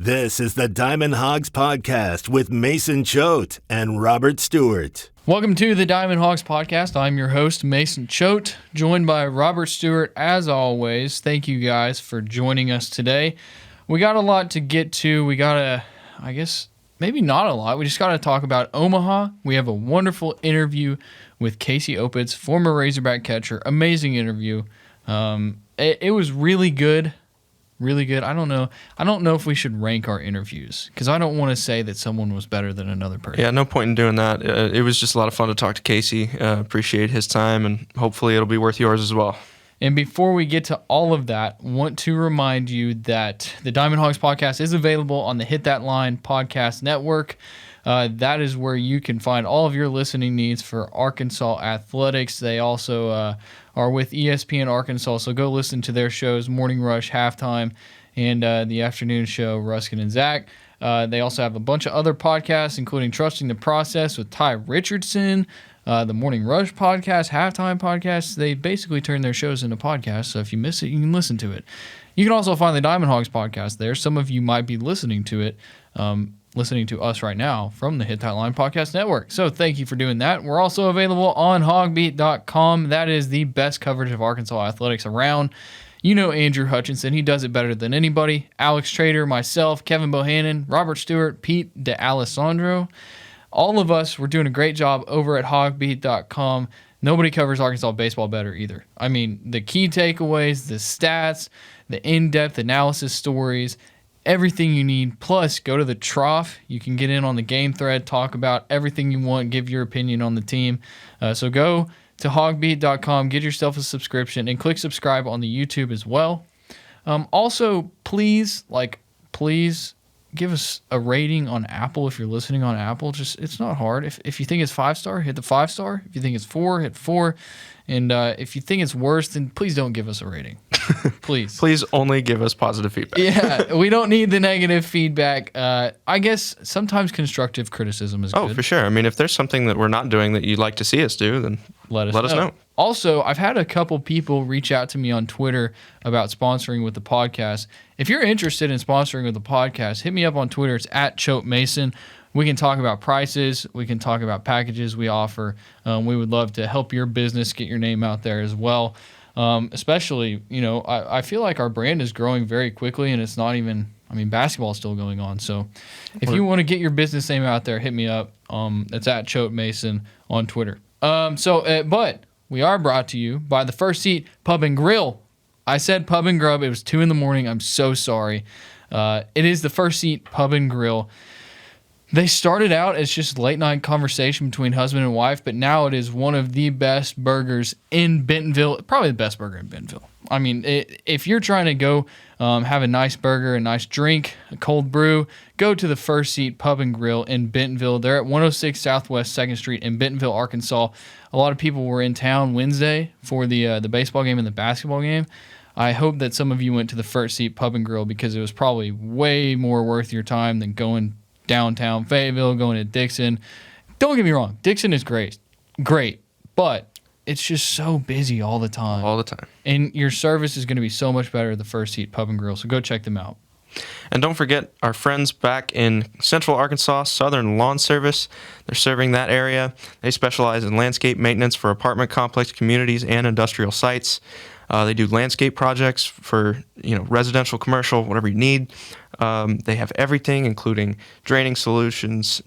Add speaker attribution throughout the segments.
Speaker 1: This is the Diamond Hogs Podcast with Mason Choate and Robert Stewart.
Speaker 2: Welcome to the Diamond Hogs Podcast. I'm your host, Mason Choate, joined by Robert Stewart as always. Thank you guys for joining us today. We got a lot to get to. We got maybe not a lot. We just got to talk about Omaha. We have a wonderful interview with Casey Opitz, former Razorback catcher. Amazing interview. It was really good. Really good. I don't know if we should rank our interviews because I don't want to say that someone was better than another person.
Speaker 3: Yeah, no point in doing that. It was just a lot of fun to talk to Casey. Appreciate his time, and hopefully it'll be worth yours as well.
Speaker 2: And before we get to all of that, want to remind you that the Diamond Hogs Podcast is available on the Hit That Line podcast network. That is where you can find all of your listening needs for Arkansas athletics. They also are with ESPN Arkansas, so go listen to their shows, Morning Rush, Halftime, and the afternoon show, Ruskin and Zach. They also have a bunch of other podcasts, including Trusting the Process with Ty Richardson, the Morning Rush podcast, Halftime podcast. They basically turn their shows into podcasts, so if you miss it, you can listen to it. You can also find the Diamond Hogs podcast there. Some of you might be listening to it, listening to us right now from the Hit That Line Podcast Network. So thank you for doing that. We're also available on HawgBeat.com. That is the best coverage of Arkansas athletics around. You know Andrew Hutchinson. He does it better than anybody. Alex Trader, myself, Kevin Bohannon, Robert Stewart, Pete D'Alessandro. All of us, we're doing a great job over at HawgBeat.com. Nobody covers Arkansas baseball better either. I mean, the key takeaways, the stats, the in-depth analysis stories, everything you need. Plus, go to the Trough. You can get in on the game thread, talk about everything you want, give your opinion on the team. So go to HawgBeat.com, get yourself a subscription, and click subscribe on the YouTube as well. Also, please give us a rating on Apple if you're listening on Apple. It's not hard. If you think it's 5-star, hit the 5-star. If you think it's 4, hit 4. And if you think it's worse, then please don't give us a rating. Please.
Speaker 3: Please only give us positive feedback.
Speaker 2: Yeah, we don't need the negative feedback. I guess sometimes constructive criticism is good.
Speaker 3: Oh, for sure. I mean, if there's something that we're not doing that you'd like to see us do, then let us know.
Speaker 2: Also, I've had a couple people reach out to me on Twitter about sponsoring with the podcast. If you're interested in sponsoring with the podcast, hit me up on Twitter. It's at Choate Mason. We can talk about prices. We can talk about packages we offer. We would love to help your business get your name out there as well. Especially, I feel like our brand is growing very quickly, and it's not even, basketball is still going on. So if you want to get your business name out there, hit me up. It's at Choate Mason on Twitter. But we are brought to you by the First Seat Pub and Grill. I said Pub and Grub. It was 2 a.m. I'm so sorry. It is the First Seat Pub and Grill. They started out as just late night conversation between husband and wife, but now it is one of the best burgers in Bentonville, probably the best burger in Bentonville. If you're trying to go have a nice burger, a nice drink, a cold brew, go to the First Seat Pub and Grill in Bentonville. They're at 106 Southwest 2nd Street in Bentonville, Arkansas. A lot of people were in town Wednesday for the baseball game and the basketball game. I hope that some of you went to the First Seat Pub and Grill because it was probably way more worth your time than going downtown Fayetteville, going to Dixon. Don't get me wrong, Dixon is great, but it's just so busy all the time.
Speaker 3: All the time.
Speaker 2: And your service is going to be so much better at the First Seat Pub and Grill, so go check them out.
Speaker 3: And don't forget our friends back in Central Arkansas, Southern Lawn Service. They're serving that area. They specialize in landscape maintenance for apartment complex communities and industrial sites. They do landscape projects for residential, commercial, whatever you need. They have everything, including drainage solutions,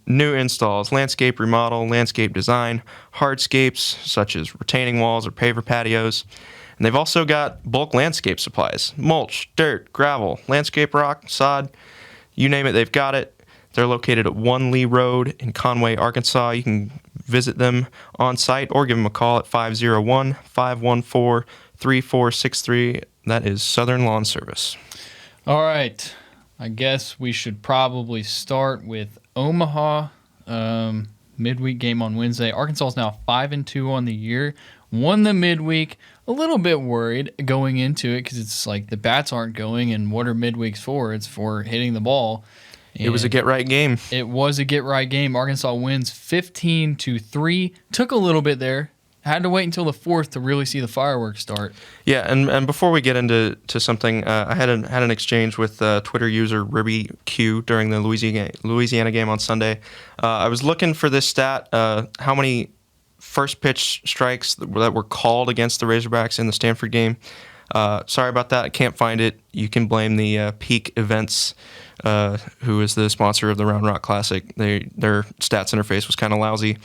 Speaker 3: new installs, landscape remodel, landscape design, hardscapes such as retaining walls or paver patios. And they've also got bulk landscape supplies, mulch, dirt, gravel, landscape rock, sod, you name it, they've got it. They're located at 1 Lee Road in Conway, Arkansas. You can visit them on site or give them a call at 501-514-3463. That is Southern Lawn Service.
Speaker 2: All right. I guess we should probably start with Omaha. Midweek game on Wednesday. Arkansas is now 5-2 on the year. Won the midweek. A little bit worried going into it because it's like the bats aren't going, and what are midweeks for? It's for hitting the ball. And
Speaker 3: it was a get-right game.
Speaker 2: It was a get-right game. Arkansas wins 15-3. Took a little bit there Had to wait until the 4th to really see the fireworks start.
Speaker 3: Yeah, and before we get into something, I had an exchange with Twitter user RibbyQ during the Louisiana game on Sunday. I was looking for this stat, how many first pitch strikes that were called against the Razorbacks in the Stanford game. Sorry about that. I can't find it. You can blame the Peak Events, who is the sponsor of the Round Rock Classic. Their stats interface was kind of lousy.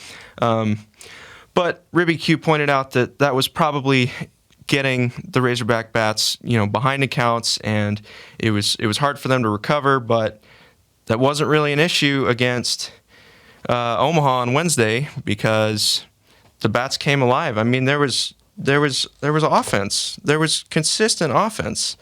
Speaker 3: But RibbyQ pointed out that was probably getting the Razorback bats, behind accounts, and it was hard for them to recover. But that wasn't really an issue against Omaha on Wednesday because the bats came alive. I mean, there was offense. There was consistent offense.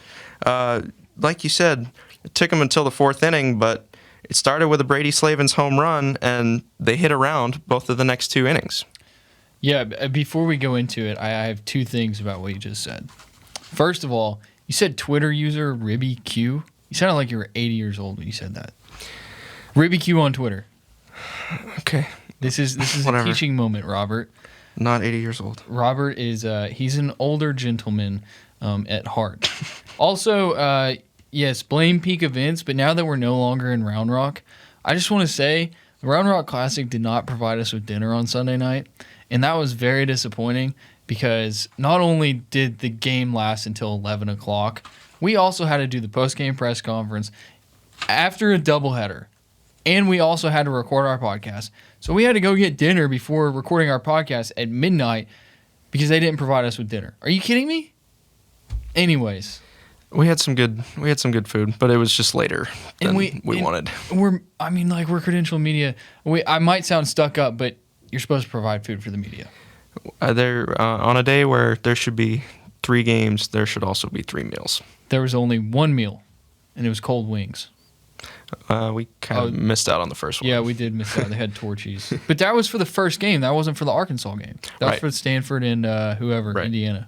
Speaker 3: Like you said, it took them until the 4th inning, but it started with a Brady Slavens home run, and they hit around both of the next 2 innings.
Speaker 2: Yeah, before we go into it, I have 2 things about what you just said. First of all, you said Twitter user RibbyQ. You sounded like you were 80 years old when you said that. RibbyQ on Twitter.
Speaker 3: Okay.
Speaker 2: This is
Speaker 3: Whatever.
Speaker 2: A teaching moment, Robert.
Speaker 3: Not 80 years old.
Speaker 2: Robert is he's an older gentleman at heart. Also, yes, blame Peak Events, but now that we're no longer in Round Rock, I just want to say the Round Rock Classic did not provide us with dinner on Sunday night, and that was very disappointing because not only did the game last until 11 o'clock, we also had to do the post-game press conference after a doubleheader, and we also had to record our podcast. So we had to go get dinner before recording our podcast at midnight because they didn't provide us with dinner. Are you kidding me? Anyways,
Speaker 3: we had some good food, but it was just later than we wanted.
Speaker 2: We're credential media. I might sound stuck up, but you're supposed to provide food for the media.
Speaker 3: On a day where there should be 3 games, there should also be 3 meals.
Speaker 2: There was only 1 meal, and it was cold wings.
Speaker 3: We kind of missed out on the first one.
Speaker 2: Yeah, we did miss out. They had Torchies. But that was for the first game. That wasn't for the Arkansas game. That was for Stanford and Indiana.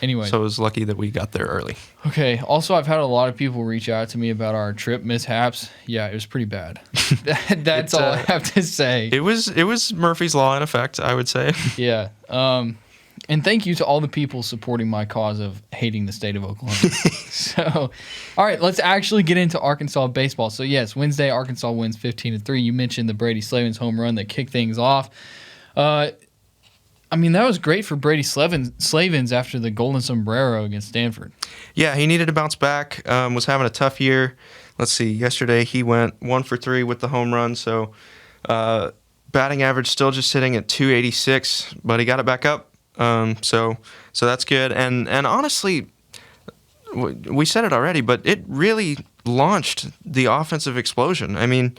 Speaker 2: Anyway.
Speaker 3: So it was lucky that we got there early.
Speaker 2: Okay. Also, I've had a lot of people reach out to me about our trip mishaps. Yeah, it was pretty bad. That's all I have to say.
Speaker 3: It was Murphy's Law in effect, I would say.
Speaker 2: Yeah. And thank you to all the people supporting my cause of hating the state of Oklahoma. So, all right, let's actually get into Arkansas baseball. So, yes, Wednesday, Arkansas wins 15-3. You mentioned the Brady Slavens home run that kicked things off. That was great for Brady Slavens after the Golden Sombrero against Stanford.
Speaker 3: Yeah, he needed to bounce back, was having a tough year. Let's see, yesterday he went 1 for 3 with the home run, so batting average still just sitting at 286, but he got it back up. So that's good. And honestly, we said it already, but it really launched the offensive explosion. I mean,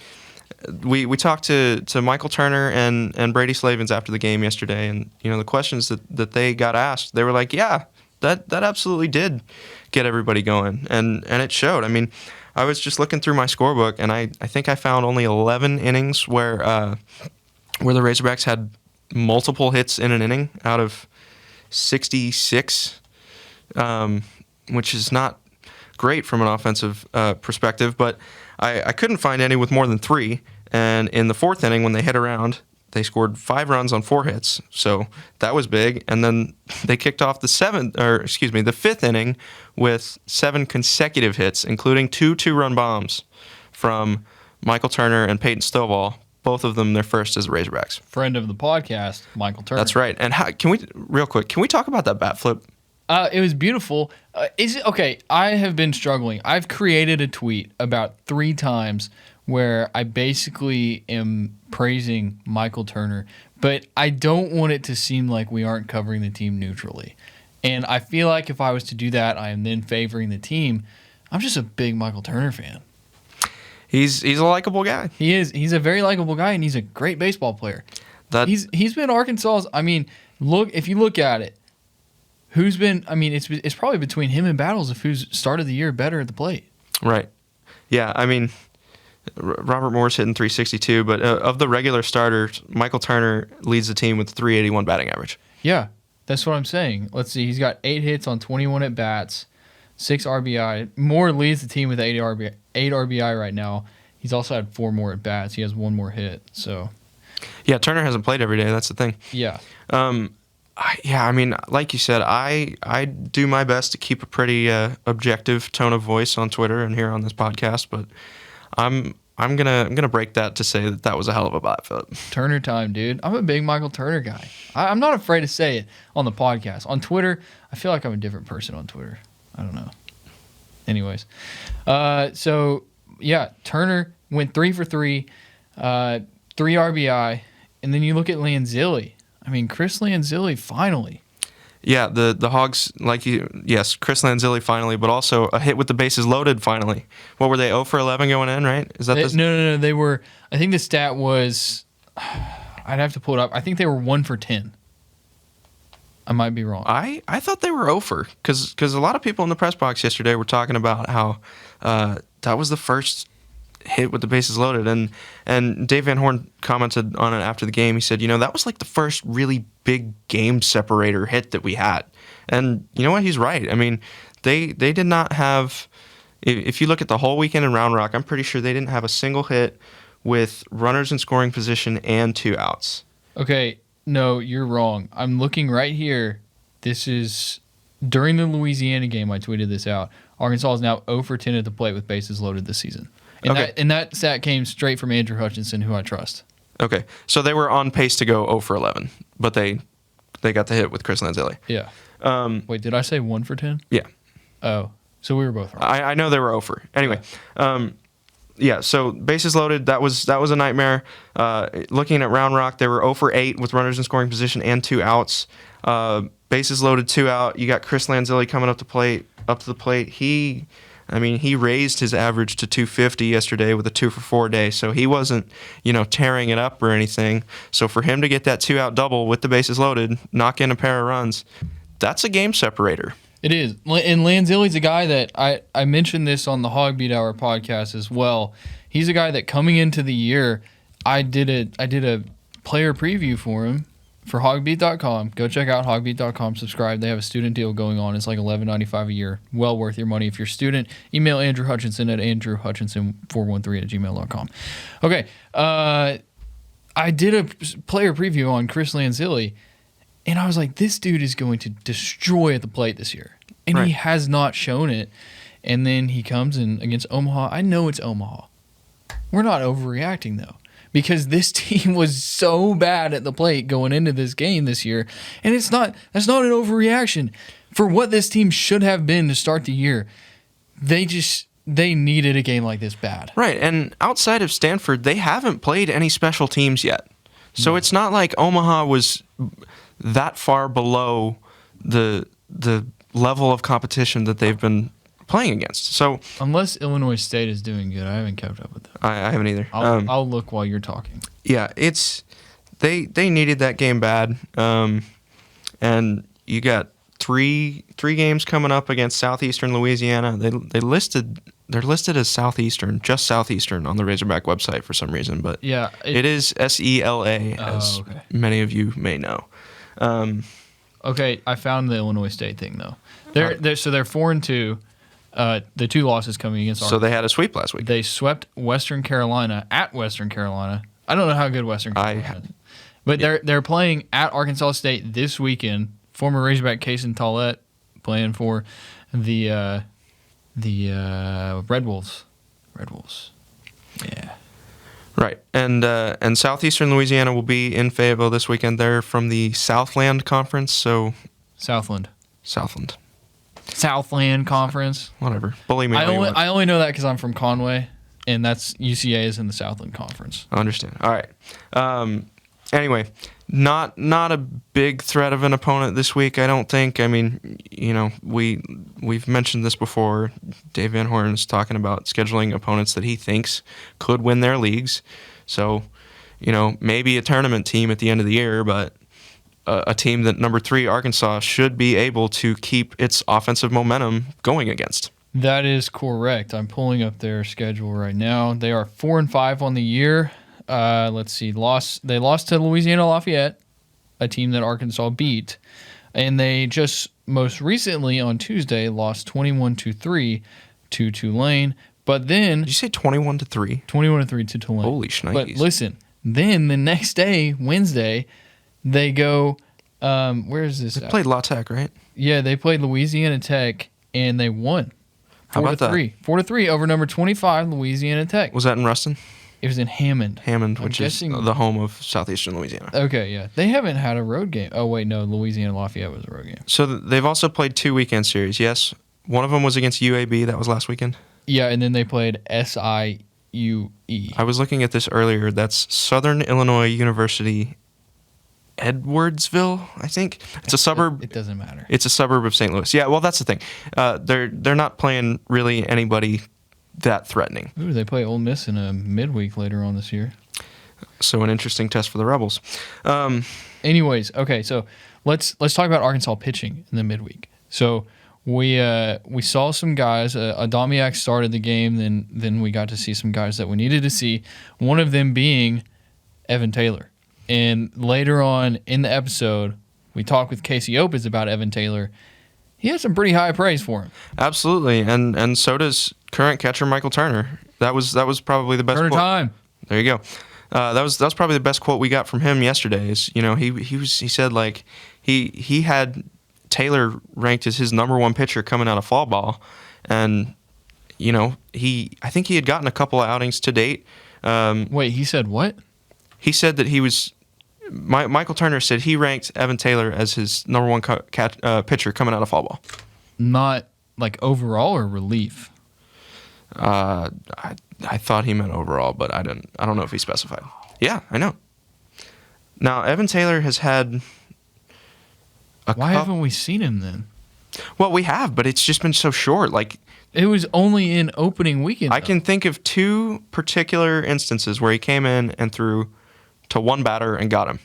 Speaker 3: we talked to Michael Turner and Brady Slavens after the game yesterday, and the questions that they got asked, they were like, yeah, that absolutely did get everybody going, and it showed. I mean, I was just looking through my scorebook, and I think I found only 11 innings where the Razorbacks had multiple hits in an inning out of 66, which is not great from an offensive perspective, but I couldn't find any with more than 3. And in the 4th inning, when they hit around, they scored 5 runs on 4 hits. So that was big. And then they kicked off the 5th inning with 7 consecutive hits, including 2 2-run bombs from Michael Turner and Peyton Stovall. Both of them their first as Razorbacks.
Speaker 2: Friend of the podcast, Michael Turner.
Speaker 3: That's right. And can we talk about that bat flip?
Speaker 2: It was beautiful. Okay, I have been struggling. I've created a tweet about 3 times where I basically am praising Michael Turner, but I don't want it to seem like we aren't covering the team neutrally. And I feel like if I was to do that, I am then favoring the team. I'm just a big Michael Turner fan.
Speaker 3: He's a likable guy.
Speaker 2: He is. He's a very likable guy, and he's a great baseball player. He's been Arkansas's. If you look at it, who's been? It's probably between him and Battles of who's started the year better at the plate.
Speaker 3: Right. Yeah. Robert Moore's hitting 362, but of the regular starters, Michael Turner leads the team with 381 batting average.
Speaker 2: Yeah, that's what I'm saying. Let's see. He's got 8 hits on 21 at bats, 6 RBI. Moore leads the team with 8 RBI right now. He's also had 4 more at bats. He has 1 more hit. So,
Speaker 3: yeah, Turner hasn't played every day. That's the thing.
Speaker 2: Yeah.
Speaker 3: I mean, like you said, I do my best to keep a pretty objective tone of voice on Twitter and here on this podcast, but I'm gonna break that to say that was a hell of a bat flip.
Speaker 2: Turner time, dude. I'm a big Michael Turner guy. I'm not afraid to say it on the podcast. On Twitter, I feel like I'm a different person on Twitter. I don't know. Anyways, so yeah, Turner went 3 for 3, 3 RBI, and then you look at Lanzilli. I mean, Chris Lanzilli finally.
Speaker 3: Yeah, the Hogs, yes, Chris Lanzilli finally, but also a hit with the bases loaded finally. What were they, 0 for 11 going in, right? Is that this?
Speaker 2: No. They were, I think the stat was, I'd have to pull it up. I think they were 1 for 10. I might be wrong.
Speaker 3: I thought they were 0 for, because a lot of people in the press box yesterday were talking about how that was the first hit with the bases loaded, and Dave Van Horn commented on it after the game. He said, that was like the first really big game separator hit that we had. And you know what? He's right. I mean, they did not have, if you look at the whole weekend in Round Rock, I'm pretty sure they didn't have a single hit with runners in scoring position and 2 outs.
Speaker 2: Okay, no, you're wrong. I'm looking right here. This is during the Louisiana game. I tweeted this out. Arkansas is now 0 for 10 at the plate with bases loaded this season. And that stat came straight from Andrew Hutchinson, who I trust. Okay.
Speaker 3: So they were on pace to go 0 for 11, but they got the hit with Chris Lanzilli.
Speaker 2: Yeah. Wait, did I say 1 for 10?
Speaker 3: Yeah.
Speaker 2: Oh, so we were both wrong.
Speaker 3: I know they were 0 for. Anyway, yeah, so bases loaded, that was a nightmare. Looking at Round Rock, they were 0 for 8 with runners in scoring position and 2 outs. Bases loaded, 2 out. You got Chris Lanzilli coming up to the plate. He raised his average to 250 yesterday with a 2 for 4 day, so he wasn't, tearing it up or anything. So for him to get that 2-out double with the bases loaded, knock in a pair of runs, that's a game separator.
Speaker 2: It is. And Lanzilli's a guy that I mentioned this on the Hog Beat Hour podcast as well. He's a guy that coming into the year, I did a player preview for him for HawgBeat.com. Go check out HawgBeat.com. Subscribe. They have a student deal going on. It's like $11.95 a year. Well worth your money if you're a student. Email Andrew Hutchinson at andrewhutchinson413@gmail.com. Okay. I did a player preview on Chris Lanzilli, and I was like, this dude is going to destroy at the plate this year. And He has not shown it. And then he comes in against Omaha. I know it's Omaha. We're not overreacting, though, because this team was so bad at the plate going into this game this year. And that's not an overreaction. For what this team should have been to start the year, they needed a game like this bad.
Speaker 3: Right, and outside of Stanford, they haven't played any special teams yet. So It's not like Omaha was that far below the level of competition that they've been playing against. So
Speaker 2: unless Illinois State is doing good, I haven't kept up with that.
Speaker 3: I haven't either.
Speaker 2: I'll look while you're talking.
Speaker 3: Yeah, they needed that game bad, and you got three games coming up against Southeastern Louisiana. They're listed as Southeastern, just Southeastern on the Razorback website for some reason, but
Speaker 2: yeah,
Speaker 3: it is SELA, as many of you may know.
Speaker 2: Okay, I found the Illinois State thing though. They're 4-2. The 2 losses coming against Arkansas.
Speaker 3: So they had a sweep last week.
Speaker 2: They swept Western Carolina at Western Carolina. I don't know how good Western Carolina is. But they're playing at Arkansas State this weekend. Former Razorback Casey Opitz playing for the Red Wolves. Red Wolves. Yeah.
Speaker 3: Right. And Southeastern Louisiana will be in Fayetteville this weekend. They're from the Southland Conference, so
Speaker 2: Southland Conference.
Speaker 3: Whatever. Bully me.
Speaker 2: I only know that because I'm from Conway, and that's UCA is in the Southland Conference.
Speaker 3: I understand. All right. Anyway, not a big threat of an opponent this week, I don't think. I mean, we've mentioned this before. Dave Van Horn is talking about scheduling opponents that he thinks could win their leagues. So, maybe a tournament team at the end of the year, but a team that number 3 Arkansas should be able to keep its offensive momentum going against.
Speaker 2: That is correct. I'm pulling up their schedule right now. They are 4-5 on the year. Let's see. They lost to Louisiana Lafayette, a team that Arkansas beat, and they just most recently on Tuesday lost 21-3 to Tulane. But then,
Speaker 3: did you say 21-3?
Speaker 2: 21-3 to Tulane.
Speaker 3: Holy shnikes!
Speaker 2: But listen, then the next day, Wednesday, they go Where is this?
Speaker 3: They played La Tech, right?
Speaker 2: Yeah, they played Louisiana Tech, and they won.
Speaker 3: How about that?
Speaker 2: 4-3 over number 25, Louisiana Tech.
Speaker 3: Was that in Ruston?
Speaker 2: It was in Hammond.
Speaker 3: Which is the home of Southeastern Louisiana.
Speaker 2: Okay, yeah. They haven't had a road game. Oh, wait, no. Louisiana Lafayette was a road game.
Speaker 3: So they've also played 2 weekend series, yes? One of them was against UAB. That was last weekend?
Speaker 2: Yeah, and then they played SIUE.
Speaker 3: I was looking at this earlier. That's Southern Illinois University Edwardsville, I think. It's a suburb.
Speaker 2: It doesn't matter.
Speaker 3: It's a suburb of St. Louis. Yeah, well, that's the thing. They're not playing really anybody that threatening.
Speaker 2: Ooh, they play Ole Miss in a midweek later on this year.
Speaker 3: So an interesting test for the Rebels.
Speaker 2: Anyways, okay, so let's talk about Arkansas pitching in the midweek. So we saw some guys. Adamiak started the game, then we got to see some guys that we needed to see. One of them being Evan Taylor. And later on in the episode, we talked with Casey Opitz about Evan Taylor. He had some pretty high praise for him.
Speaker 3: Absolutely, and so does current catcher Michael Turner. That was probably the best
Speaker 2: Turner
Speaker 3: quote.
Speaker 2: time.
Speaker 3: There you go. That was probably the best quote we got from him yesterday. Is he said like he had Taylor ranked as his number one pitcher coming out of fall ball, and I think he had gotten a couple of outings to date.
Speaker 2: Wait, he said what?
Speaker 3: He said that he was. Michael Turner said he ranked Evan Taylor as his number one pitcher coming out of fall ball.
Speaker 2: Not like overall or relief.
Speaker 3: I thought he meant overall, but I don't know if he specified. Yeah, I know. Now Evan Taylor has had.
Speaker 2: Why haven't we seen him then?
Speaker 3: Well, we have, but it's just been so short. Like
Speaker 2: it was only in opening weekend.
Speaker 3: I can think of 2 particular instances where he came in and threw to one batter and got him.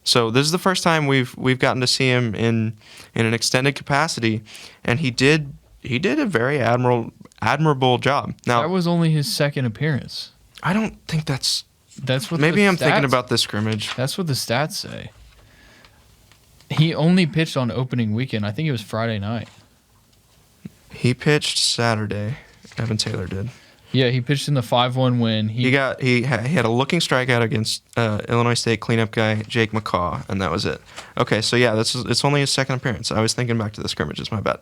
Speaker 3: So this is the first time we've gotten to see him in an extended capacity, and he did a very admirable job. Now
Speaker 2: that was only his second appearance.
Speaker 3: I don't think that's
Speaker 2: what.
Speaker 3: Maybe I'm thinking
Speaker 2: stats-
Speaker 3: about this scrimmage.
Speaker 2: That's what the stats say. He only pitched on opening weekend. I think it was Friday night.
Speaker 3: He pitched Saturday. Evan Taylor did.
Speaker 2: Yeah, he pitched in the 5-1 win.
Speaker 3: He had a looking strikeout against Illinois State cleanup guy Jake McCaw, and that was it. Okay, so yeah, it's only his second appearance. I was thinking back to the scrimmages. My bad.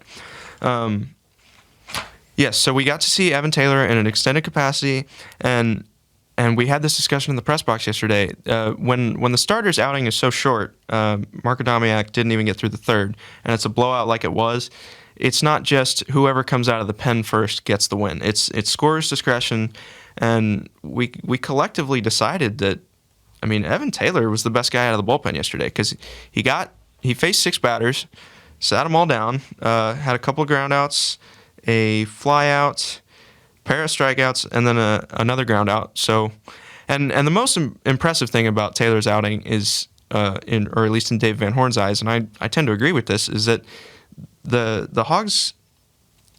Speaker 3: Yes, so we got to see Evan Taylor in an extended capacity, and we had this discussion in the press box yesterday. When the starter's outing is so short, Mark Adamiak didn't even get through the third, and it's a blowout like it was. It's not just whoever comes out of the pen first gets the win. It's scorer's discretion, and we collectively decided that, I mean, Evan Taylor was the best guy out of the bullpen yesterday because he faced 6 batters, sat them all down, had a couple of ground outs, a fly out, pair of strikeouts, and then another ground out. So, and the most impressive thing about Taylor's outing is, or at least in Dave Van Horn's eyes, and I tend to agree with this, is that the Hogs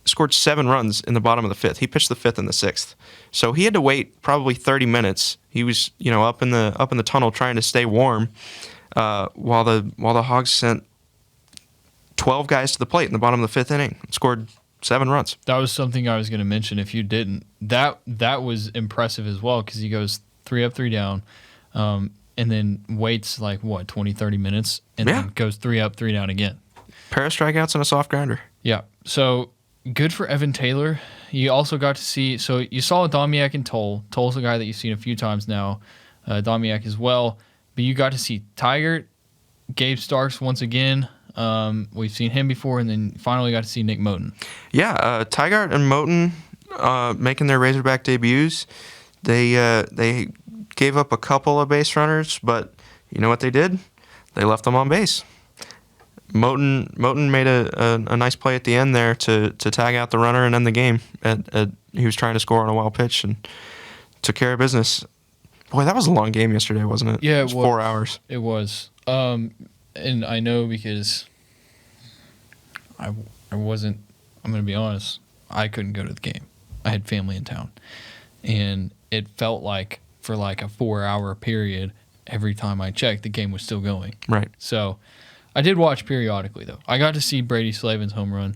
Speaker 3: scored 7 runs in the bottom of the 5th. He pitched the 5th and the 6th, so he had to wait probably 30 minutes. He was up in the tunnel trying to stay warm, while the Hogs sent 12 guys to the plate in the bottom of the 5th inning and scored 7 runs.
Speaker 2: That was something I was going to mention. If you didn't, that was impressive as well because he goes 3 up, 3 down, and then waits like 20, 30 minutes, and then goes 3 up, 3 down again.
Speaker 3: Pair of strikeouts and a soft grounder.
Speaker 2: Yeah. So good for Evan Taylor. You also got to see, so you saw Adamiak and Toll. Toll's a guy that you've seen a few times now. Adamiak as well. But you got to see Tigert, Gabe Starks once again. We've seen him before, and then finally got to see Nick Moten.
Speaker 3: Yeah, Tigert and Moten making their Razorback debuts. They gave up a couple of base runners, but you know what they did? They left them on base. Moten made a nice play at the end there to tag out the runner and end the game. He was trying to score on a wild pitch and took care of business. Boy, that was a long game yesterday, wasn't it?
Speaker 2: Yeah,
Speaker 3: it was 4 hours.
Speaker 2: It was. And I know because I wasn't, I'm going to be honest, I couldn't go to the game. I had family in town. And it felt like for like a 4-hour period, every time I checked, the game was still going.
Speaker 3: Right.
Speaker 2: So I did watch periodically, though. I got to see Brady Slavin's home run,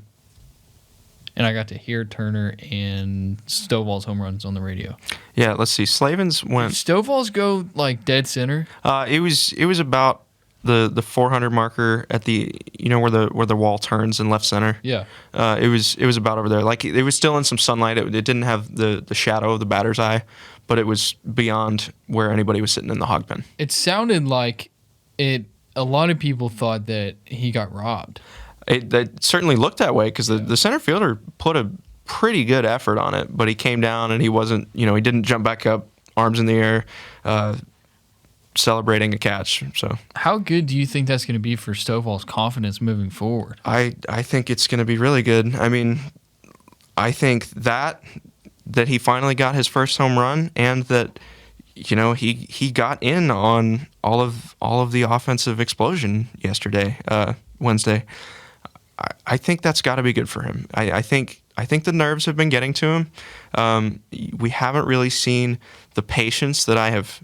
Speaker 2: and I got to hear Turner and Stovall's home runs on the radio.
Speaker 3: Yeah, let's see. Slavin's went.
Speaker 2: Did Stovall's go like dead center?
Speaker 3: It was about the 400 marker at the where the wall turns in left center.
Speaker 2: Yeah.
Speaker 3: It was about over there. Like it was still in some sunlight. It didn't have the shadow of the batter's eye, but it was beyond where anybody was sitting in the hog pen.
Speaker 2: It sounded like a lot of people thought that he got robbed.
Speaker 3: It certainly looked that way because the center fielder put a pretty good effort on it, but he came down and he wasn't, he didn't jump back up, arms in the air, celebrating a catch. So
Speaker 2: how good do you think that's going to be for Stovall's confidence moving forward?
Speaker 3: I think it's going to be really good. I mean, I think that he finally got his first home run and that he got in on all of the offensive explosion yesterday, Wednesday. I think that's got to be good for him. I think the nerves have been getting to him. We haven't really seen the patience that I have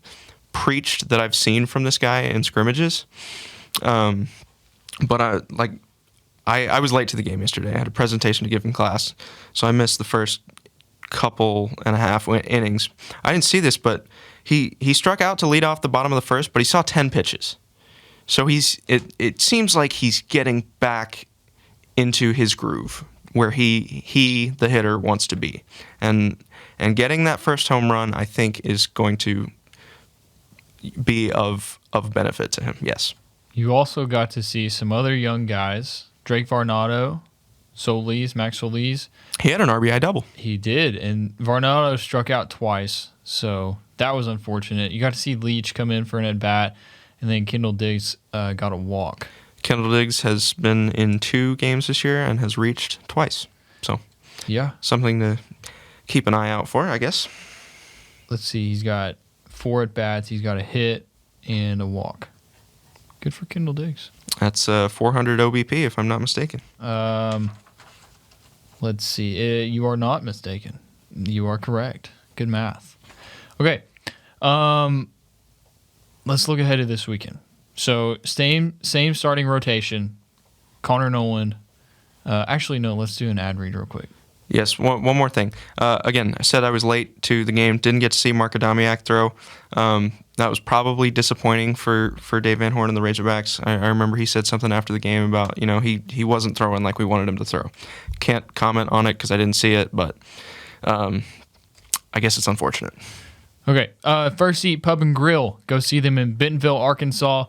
Speaker 3: preached that I've seen from this guy in scrimmages. But I was late to the game yesterday. I had a presentation to give in class, so I missed the first couple and a half innings. I didn't see this, but he struck out to lead off the bottom of the first, but he saw 10 pitches. So it seems like he's getting back into his groove where he the hitter wants to be. And getting that first home run, I think, is going to be of benefit to him. Yes.
Speaker 2: You also got to see some other young guys, Drake Varnado, Max Solis.
Speaker 3: He had an RBI double.
Speaker 2: He did, and Varnado struck out twice, so that was unfortunate. You got to see Leach come in for an at-bat, and then Kendall Diggs got a walk.
Speaker 3: Kendall Diggs has been in 2 games this year and has reached twice. So,
Speaker 2: yeah,
Speaker 3: something to keep an eye out for, I guess.
Speaker 2: Let's see. He's got 4 at-bats. He's got a hit and a walk. Good for Kendall Diggs.
Speaker 3: That's 400 OBP, if I'm not mistaken.
Speaker 2: Let's see. You are not mistaken. You are correct. Good math. Okay. Let's look ahead to this weekend. So same starting rotation. Connor Noland. Actually, no. Let's do an ad read real quick.
Speaker 3: Yes. One more thing. Again, I said I was late to the game. Didn't get to see Mark Adamiak throw. That was probably disappointing for Dave Van Horn and the Razorbacks. I remember he said something after the game about he wasn't throwing like we wanted him to throw. Can't comment on it because I didn't see it, but I guess it's unfortunate.
Speaker 2: Okay. First Seat Pub and Grill. Go see them in Bentonville, Arkansas.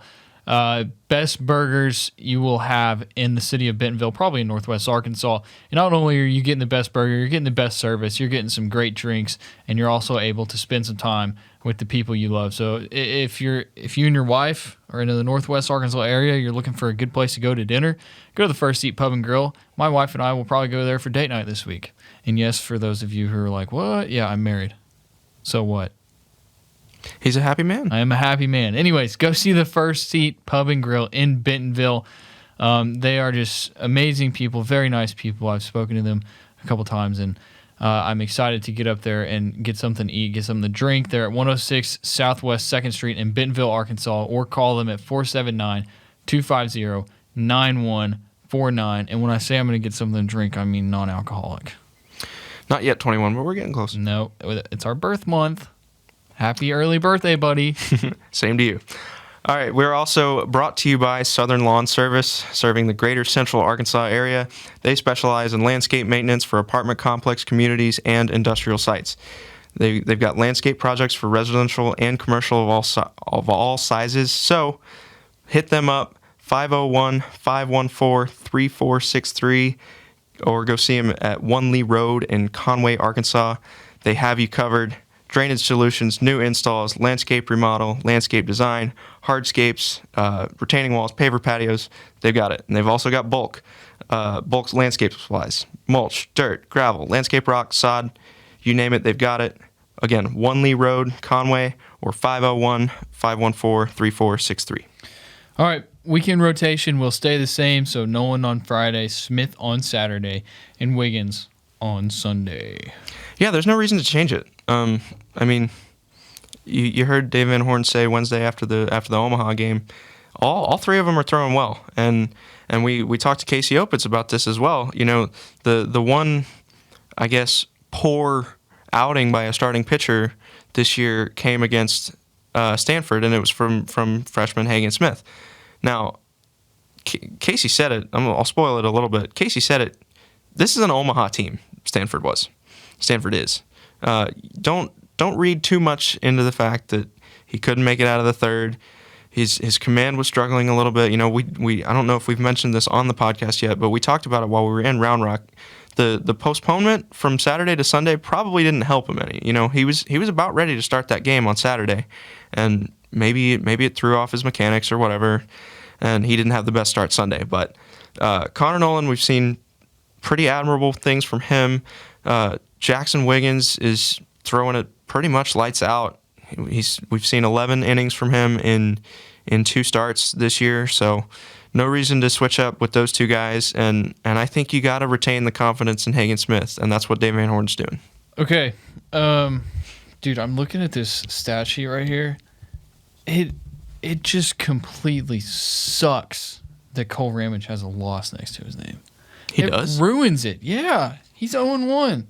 Speaker 2: Best burgers you will have in the city of Bentonville, probably in Northwest Arkansas. And not only are you getting the best burger, you're getting the best service, you're getting some great drinks, and you're also able to spend some time with the people you love. So if you and your wife are in the Northwest Arkansas area, you're looking for a good place to go to dinner, go to the First Seat Pub and Grill. My wife and I will probably go there for date night this week. And yes, for those of you who are like, what? Yeah, I'm married. So what?
Speaker 3: He's a happy man.
Speaker 2: I am a happy man. Anyways, go see the First Seat Pub and Grill in Bentonville. They are just amazing people, very nice people. I've spoken to them a couple times, and I'm excited to get up there and get something to eat, get something to drink. They're at 106 Southwest 2nd Street in Bentonville, Arkansas, or call them at 479-250-9149. And when I say I'm going to get something to drink, I mean non-alcoholic.
Speaker 3: Not yet 21, but we're getting close.
Speaker 2: No, it's our birth month. Happy early birthday, buddy.
Speaker 3: Same to you. All right, we're also brought to you by Southern Lawn Service, serving the greater central Arkansas area. They specialize in landscape maintenance for apartment complex communities and industrial sites. They've got landscape projects for residential and commercial of all sizes. So hit them up, 501-514-3463, or go see them at One Lee Road in Conway, Arkansas. They have you covered. Drainage solutions, new installs, landscape remodel, landscape design, hardscapes, retaining walls, paver patios. They've got it. And they've also got bulk landscape supplies, mulch, dirt, gravel, landscape rock, sod, you name it, they've got it. Again, One Lee Road, Conway, or 501-514-3463.
Speaker 2: All right, weekend rotation will stay the same. So Nolan on Friday, Smith on Saturday, and Wiggins on Sunday.
Speaker 3: Yeah, there's no reason to change it. I mean, you heard Dave Van Horn say Wednesday after the Omaha game, all 3 of them are throwing well, and we talked to Casey Opitz about this as well. The one, I guess, poor outing by a starting pitcher this year came against Stanford, and it was from freshman Hagen Smith. Now, Casey said it. I'll spoil it a little bit. Casey said it. This is an Omaha team. Stanford is. Don't read too much into the fact that he couldn't make it out of the third. His command was struggling a little bit. You know, we I don't know if we've mentioned this on the podcast yet, but we talked about it while we were in Round Rock. The postponement from Saturday to Sunday probably didn't help him any. You know, he was about ready to start that game on Saturday, and maybe it threw off his mechanics or whatever, and he didn't have the best start Sunday. But Connor Nolan, we've seen pretty admirable things from him. Jackson Wiggins is throwing it pretty much lights out. We've seen 11 innings from him in 2 starts this year, so no reason to switch up with those 2 guys. And I think you got to retain the confidence in Hagen Smith, and that's what Dave Van Horn's doing.
Speaker 2: Okay, dude, I'm looking at this stat sheet right here. It just completely sucks that Cole Ramage has a loss next to his name.
Speaker 3: It does?
Speaker 2: Ruins it. Yeah, he's 0-1.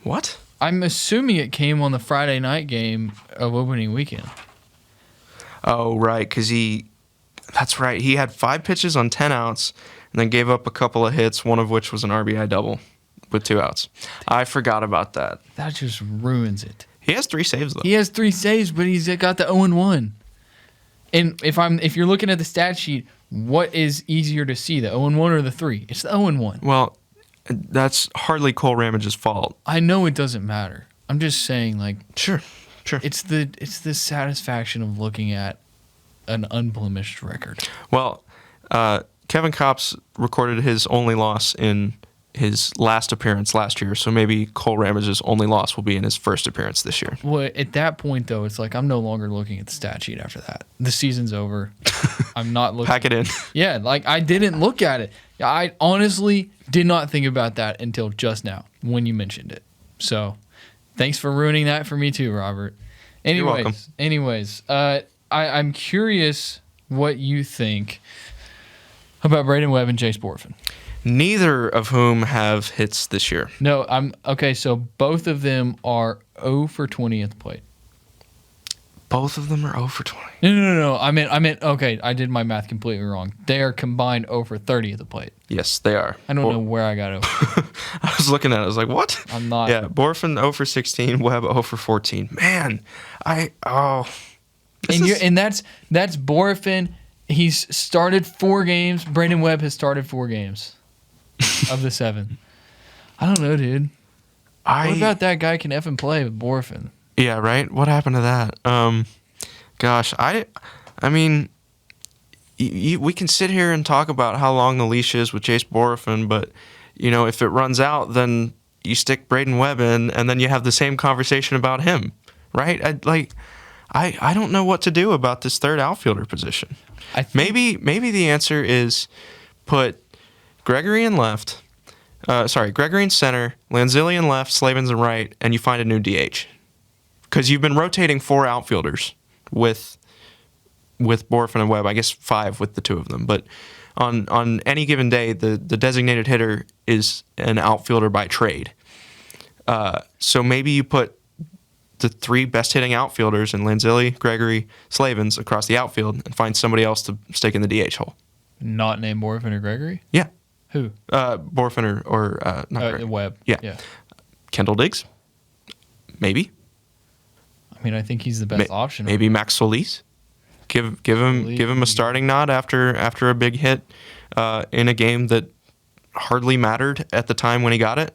Speaker 3: What?
Speaker 2: I'm assuming it came on the Friday night game of opening weekend.
Speaker 3: Oh, right, because that's right. He had 5 pitches on 10 outs and then gave up a couple of hits, one of which was an RBI double with 2 outs. I forgot about that.
Speaker 2: That just ruins it.
Speaker 3: He has 3 saves, though.
Speaker 2: He has 3 saves, but he's got the 0-1. And if you're looking at the stat sheet, what is easier to see, the 0-1 or the 3? It's the 0-1.
Speaker 3: Well, that's hardly Cole Ramage's fault.
Speaker 2: I know it doesn't matter. I'm just saying, like,
Speaker 3: Sure.
Speaker 2: it's the satisfaction of looking at an unblemished record.
Speaker 3: Well, Kevin Kopps recorded his only loss in his last appearance last year, so maybe Cole Ramage's only loss will be in his first appearance this year.
Speaker 2: Well, at that point, though, it's like I'm no longer looking at the stat sheet after that. The season's over. I'm not looking.
Speaker 3: Pack it in.
Speaker 2: Yeah, like I didn't look at it. I honestly did not think about that until just now when you mentioned it. So thanks for ruining that for me too, Robert.
Speaker 3: You're welcome.
Speaker 2: Anyways, I'm curious what you think about Braden Webb and Jace Borfin.
Speaker 3: Neither of whom have hits this year.
Speaker 2: No, okay. So both of them are 0 for 20 at the plate.
Speaker 3: Both of them are 0 for 20.
Speaker 2: No. I meant. Okay, I did my math completely wrong. They are combined 0 for 30 at the plate.
Speaker 3: Yes, they are.
Speaker 2: I don't know where I got 0.
Speaker 3: I was looking at it. I was like, what?
Speaker 2: I'm not.
Speaker 3: Yeah, Borfin 0 for 16, Webb 0 for 14. Man, that's
Speaker 2: Borfin. He's started 4 games. Braden Webb has started 4 games of the 7. I don't know, dude. What about that guy can effing play with Borfin?
Speaker 3: Yeah, right? What happened to that? Gosh, I mean, we can sit here and talk about how long the leash is with Jace Borfin, but, you know, if it runs out, then you stick Braden Webb in, and then you have the same conversation about him, right? I don't know what to do about this third outfielder position. Maybe the answer is put Gregory in left, Gregory in center, Lanzilli in left, Slavens in right, and you find a new DH. Because you've been rotating 4 outfielders with Borfin and Webb, I guess 5 with the 2 of them. But on any given day, the designated hitter is an outfielder by trade. So maybe you put the 3 best hitting outfielders in Lanzilli, Gregory, Slavens across the outfield and find somebody else to stick in the DH hole.
Speaker 2: Not named Borfin or Gregory?
Speaker 3: Yeah.
Speaker 2: Who?
Speaker 3: Borfin or not Gregory.
Speaker 2: Webb.
Speaker 3: Yeah. Kendall Diggs? Maybe.
Speaker 2: I mean, I think he's the best option.
Speaker 3: Maybe Max Solis. Give him a starting nod after a big hit in a game that hardly mattered at the time when he got it.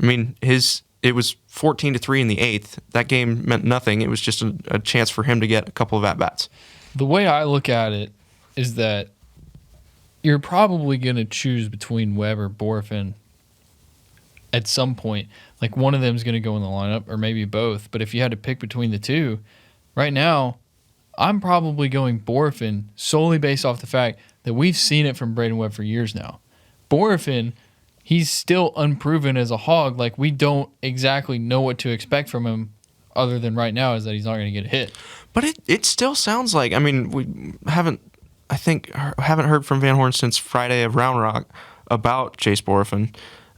Speaker 3: I mean, it was 14-3 in the 8th. That game meant nothing. It was just a chance for him to get a couple of at-bats.
Speaker 2: The way I look at it is that you're probably going to choose between Webb or Borfin at some point. Like, one of them is going to go in the lineup, or maybe both. But if you had to pick between the 2, right now, I'm probably going Borfin solely based off the fact that we've seen it from Braden Webb for years now. Borfin, he's still unproven as a Hog. Like, we don't exactly know what to expect from him other than right now is that he's not going to get a hit.
Speaker 3: But it still sounds like, I mean, we haven't heard from Van Horn since Friday of Round Rock about Jace Borfin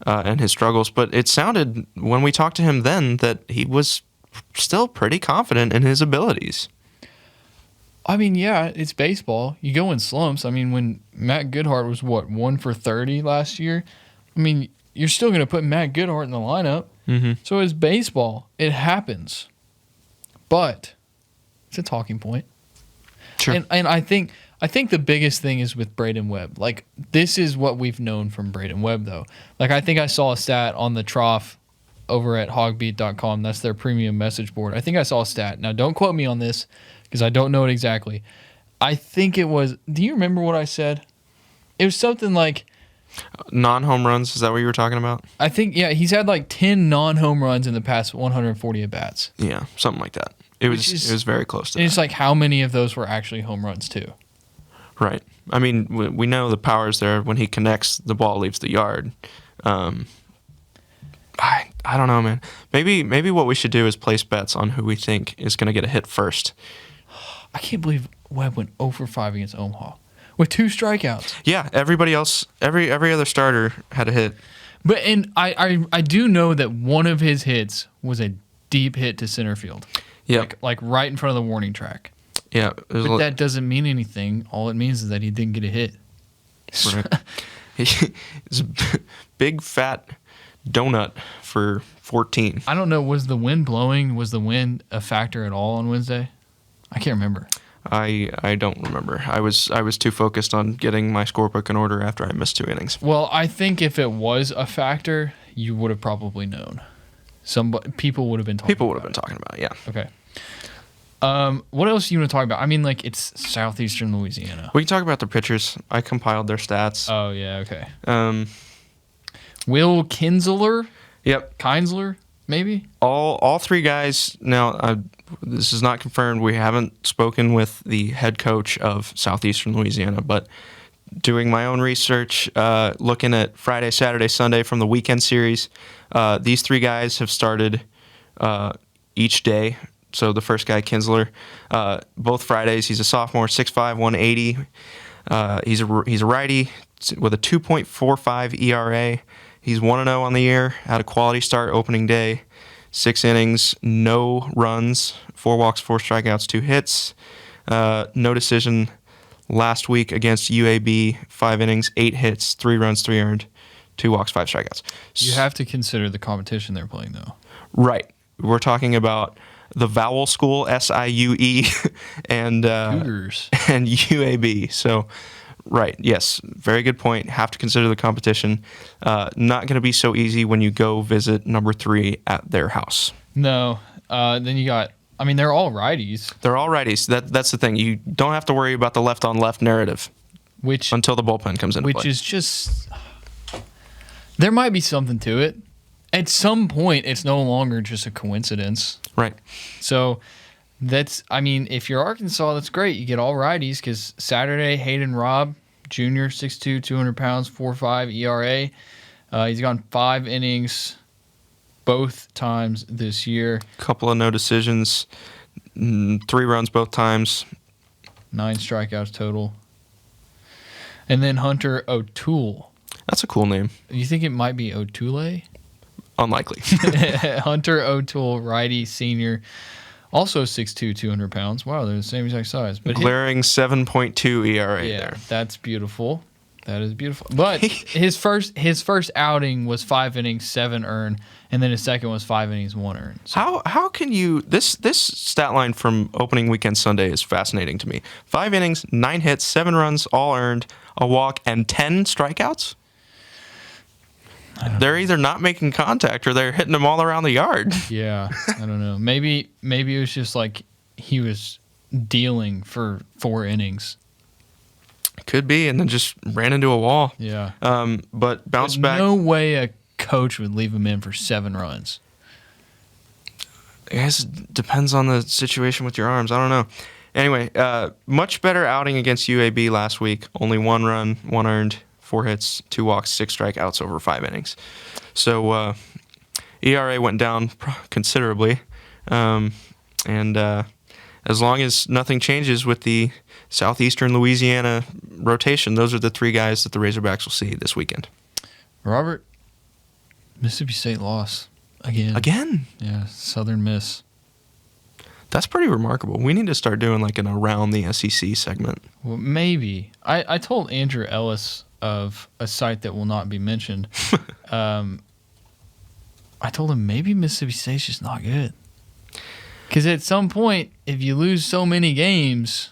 Speaker 3: and his struggles, but it sounded when we talked to him then that he was still pretty confident in his abilities.
Speaker 2: I mean, yeah, it's baseball. You go in slumps. I mean, when Matt Goodhart was, 1 for 30 last year? I mean, you're still going to put Matt Goodhart in the lineup.
Speaker 3: Mm-hmm.
Speaker 2: So it's baseball. It happens. But it's a talking point.
Speaker 3: Sure.
Speaker 2: And I think the biggest thing is with Braden Webb. Like, this is what we've known from Braden Webb, though. Like, I think I saw a stat on the trough over at HawgBeat.com. That's their premium message board. I think I saw a stat. Now, don't quote me on this because I don't know it exactly. I think it was – do you remember what I said? It was something like –
Speaker 3: non-home runs, is that what you were talking about?
Speaker 2: I think, yeah, he's had like 10 non-home runs in the past 140 at-bats.
Speaker 3: Yeah, something like that. It was very close to that.
Speaker 2: It's like how many of those were actually home runs, too?
Speaker 3: Right. I mean, we know the power's there. When he connects, the ball leaves the yard. I don't know, man. Maybe what we should do is place bets on who we think is going to get a hit first.
Speaker 2: I can't believe Webb went 0 for 5 against Omaha with 2 strikeouts.
Speaker 3: Yeah, everybody else, every other starter had a hit.
Speaker 2: But and I do know that one of his hits was a deep hit to center field.
Speaker 3: Yeah,
Speaker 2: like right in front of the warning track.
Speaker 3: Yeah,
Speaker 2: but that doesn't mean anything. All it means is that he didn't get a hit.
Speaker 3: Right. It's a big fat donut for 14.
Speaker 2: I don't know. Was the wind blowing? Was the wind a factor at all on Wednesday? I can't remember.
Speaker 3: I don't remember. I was too focused on getting my scorebook in order after I missed 2 innings.
Speaker 2: Well, I think if it was a factor, you would have probably known. People would have been talking.
Speaker 3: People would have been talking about it. Yeah.
Speaker 2: Okay. What else do you want to talk about? I mean, like, it's Southeastern Louisiana.
Speaker 3: We can talk about the pitchers. I compiled their stats.
Speaker 2: Oh yeah. Okay.
Speaker 3: Will
Speaker 2: Kinsler?
Speaker 3: Yep.
Speaker 2: Kinsler, maybe?
Speaker 3: All 3 guys. Now, this is not confirmed. We haven't spoken with the head coach of Southeastern Louisiana, but doing my own research, looking at Friday, Saturday, Sunday from the weekend series, these 3 guys have started each day. So the first guy, Kinsler, both Fridays, he's a sophomore, 6'5", 180. He's a righty with a 2.45 ERA. He's 1-0 on the year, had a quality start opening day, 6 innings, no runs, 4 walks, 4 strikeouts, 2 hits. No decision last week against UAB, 5 innings, 8 hits, 3 runs, 3 earned, 2 walks, 5 strikeouts.
Speaker 2: You have to consider the competition they're playing, though.
Speaker 3: Right. We're talking about the Vowel School, SIUE, and
Speaker 2: Cougars.
Speaker 3: And UAB. So, right, yes, very good point. Have to consider the competition. Not going to be so easy when you go visit number 3 at their house.
Speaker 2: No. Then you got, I mean, they're all righties.
Speaker 3: They're all righties. That's the thing. You don't have to worry about the left-on-left narrative until the bullpen comes into play.
Speaker 2: Which is just, there might be something to it. At some point, it's no longer just a coincidence.
Speaker 3: Right.
Speaker 2: So that's, I mean, if you're Arkansas, that's great. You get all righties because Saturday, Hayden Robb, junior, 6'2", 200 pounds, 4.5 ERA. He's gone 5 innings both times this year.
Speaker 3: Couple of no decisions, 3 runs both times.
Speaker 2: 9 strikeouts total. And then Hunter O'Toole.
Speaker 3: That's a cool name.
Speaker 2: You think it might be O'Toole?
Speaker 3: Unlikely.
Speaker 2: Hunter O'Toole, righty, senior, also 6'2", 200 pounds. Wow, they're the same exact size. But
Speaker 3: glaring 7.2 ERA there.
Speaker 2: That's beautiful. That is beautiful. But his first outing was 5 innings, 7 earned, and then his second was 5 innings, 1 earned. So
Speaker 3: How can you this stat line from opening weekend Sunday is fascinating to me. 5 innings, 9 hits, 7 runs, all earned, a walk, and 10 strikeouts? They're either not making contact or they're hitting them all around the yard.
Speaker 2: Yeah, I don't know. Maybe it was just like he was dealing for 4 innings.
Speaker 3: Could be, and then just ran into a wall.
Speaker 2: Yeah.
Speaker 3: But bounced back.
Speaker 2: No way a coach would leave him in for 7 runs.
Speaker 3: I guess it depends on the situation with your arms. I don't know. Anyway, much better outing against UAB last week. Only 1 run, 1 earned. 4 hits, 2 walks, 6 strikeouts over 5 innings. So ERA went down considerably. And as long as nothing changes with the Southeastern Louisiana rotation, those are the 3 guys that the Razorbacks will see this weekend.
Speaker 2: Robert, Mississippi State lost again.
Speaker 3: Again?
Speaker 2: Yeah, Southern Miss.
Speaker 3: That's pretty remarkable. We need to start doing like an Around the SEC segment.
Speaker 2: Well, maybe. I told Andrew Ellis of a site that will not be mentioned. I told him maybe Mississippi State's just not good. Because at some point, if you lose so many games,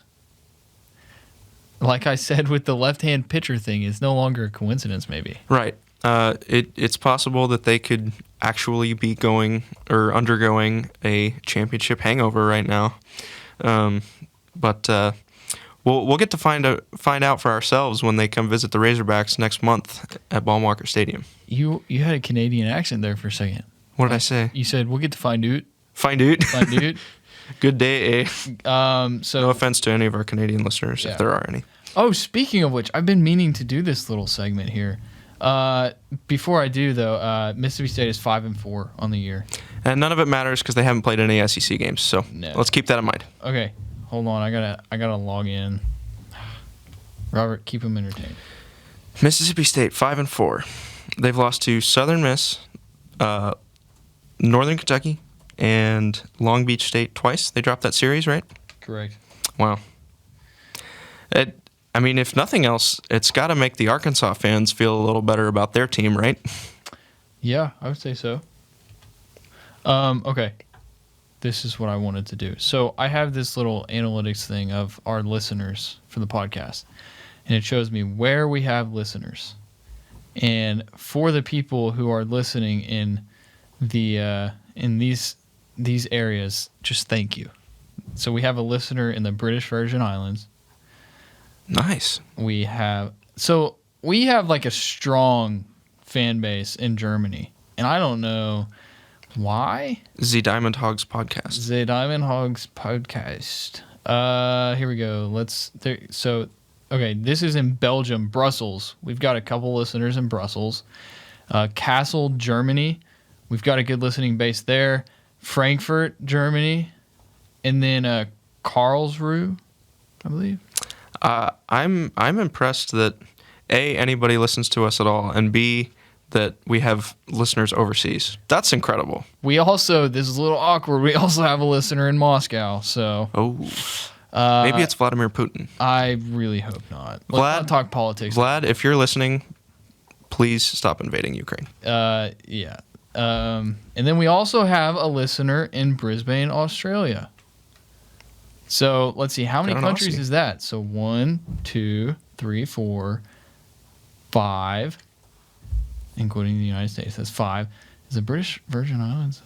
Speaker 2: like I said with the left-hand pitcher thing, it's no longer a coincidence, maybe.
Speaker 3: Right. It's possible that they could actually be going or undergoing a championship hangover right now. But we'll get to find out for ourselves when they come visit the Razorbacks next month at Ballmarker Stadium.
Speaker 2: You had a Canadian accent there for a second.
Speaker 3: What did I say?
Speaker 2: You said, we'll get to find out.
Speaker 3: Find out?
Speaker 2: Find out.
Speaker 3: Good day, eh?
Speaker 2: So
Speaker 3: no offense to any of our Canadian listeners, if there are any.
Speaker 2: Oh, speaking of which, I've been meaning to do this little segment here. Before I do, though, Mississippi State is 5-4 on the year.
Speaker 3: And none of it matters because they haven't played any SEC games, so let's keep that in mind.
Speaker 2: Okay, hold on. I gotta log in. Robert, keep them entertained.
Speaker 3: Mississippi State 5-4. They've lost to Southern Miss, Northern Kentucky, and Long Beach State twice. They dropped that series, right?
Speaker 2: Correct.
Speaker 3: Wow. I mean, if nothing else, it's got to make the Arkansas fans feel a little better about their team, right?
Speaker 2: Yeah, I would say so. Okay. This is what I wanted to do. So I have this little analytics thing of our listeners for the podcast, and it shows me where we have listeners. And for the people who are listening in these areas, just thank you. So we have a listener in the British Virgin Islands.
Speaker 3: Nice.
Speaker 2: We have like a strong fan base in Germany, and I don't know why.
Speaker 3: The Diamond Hogs podcast.
Speaker 2: The Diamond Hogs podcast. Here we go. Okay, this is in Belgium, Brussels. We've got a couple listeners in Brussels. Kassel, Germany. We've got a good listening base there. Frankfurt, Germany, and then Karlsruhe, I believe.
Speaker 3: I'm impressed that A, anybody listens to us at all, and B, that we have listeners overseas. That's incredible.
Speaker 2: We also, this is a little awkward, we also have a listener in Moscow, so.
Speaker 3: Oh. Maybe it's Vladimir Putin.
Speaker 2: I really hope not. Let's not talk politics.
Speaker 3: Vlad, if you're listening, please stop invading Ukraine.
Speaker 2: Yeah. And then we also have a listener in Brisbane, Australia. So let's see, how many countries is that? So 1, 2, 3, 4, 5, including the United States. That's 5. Is the British Virgin Islands?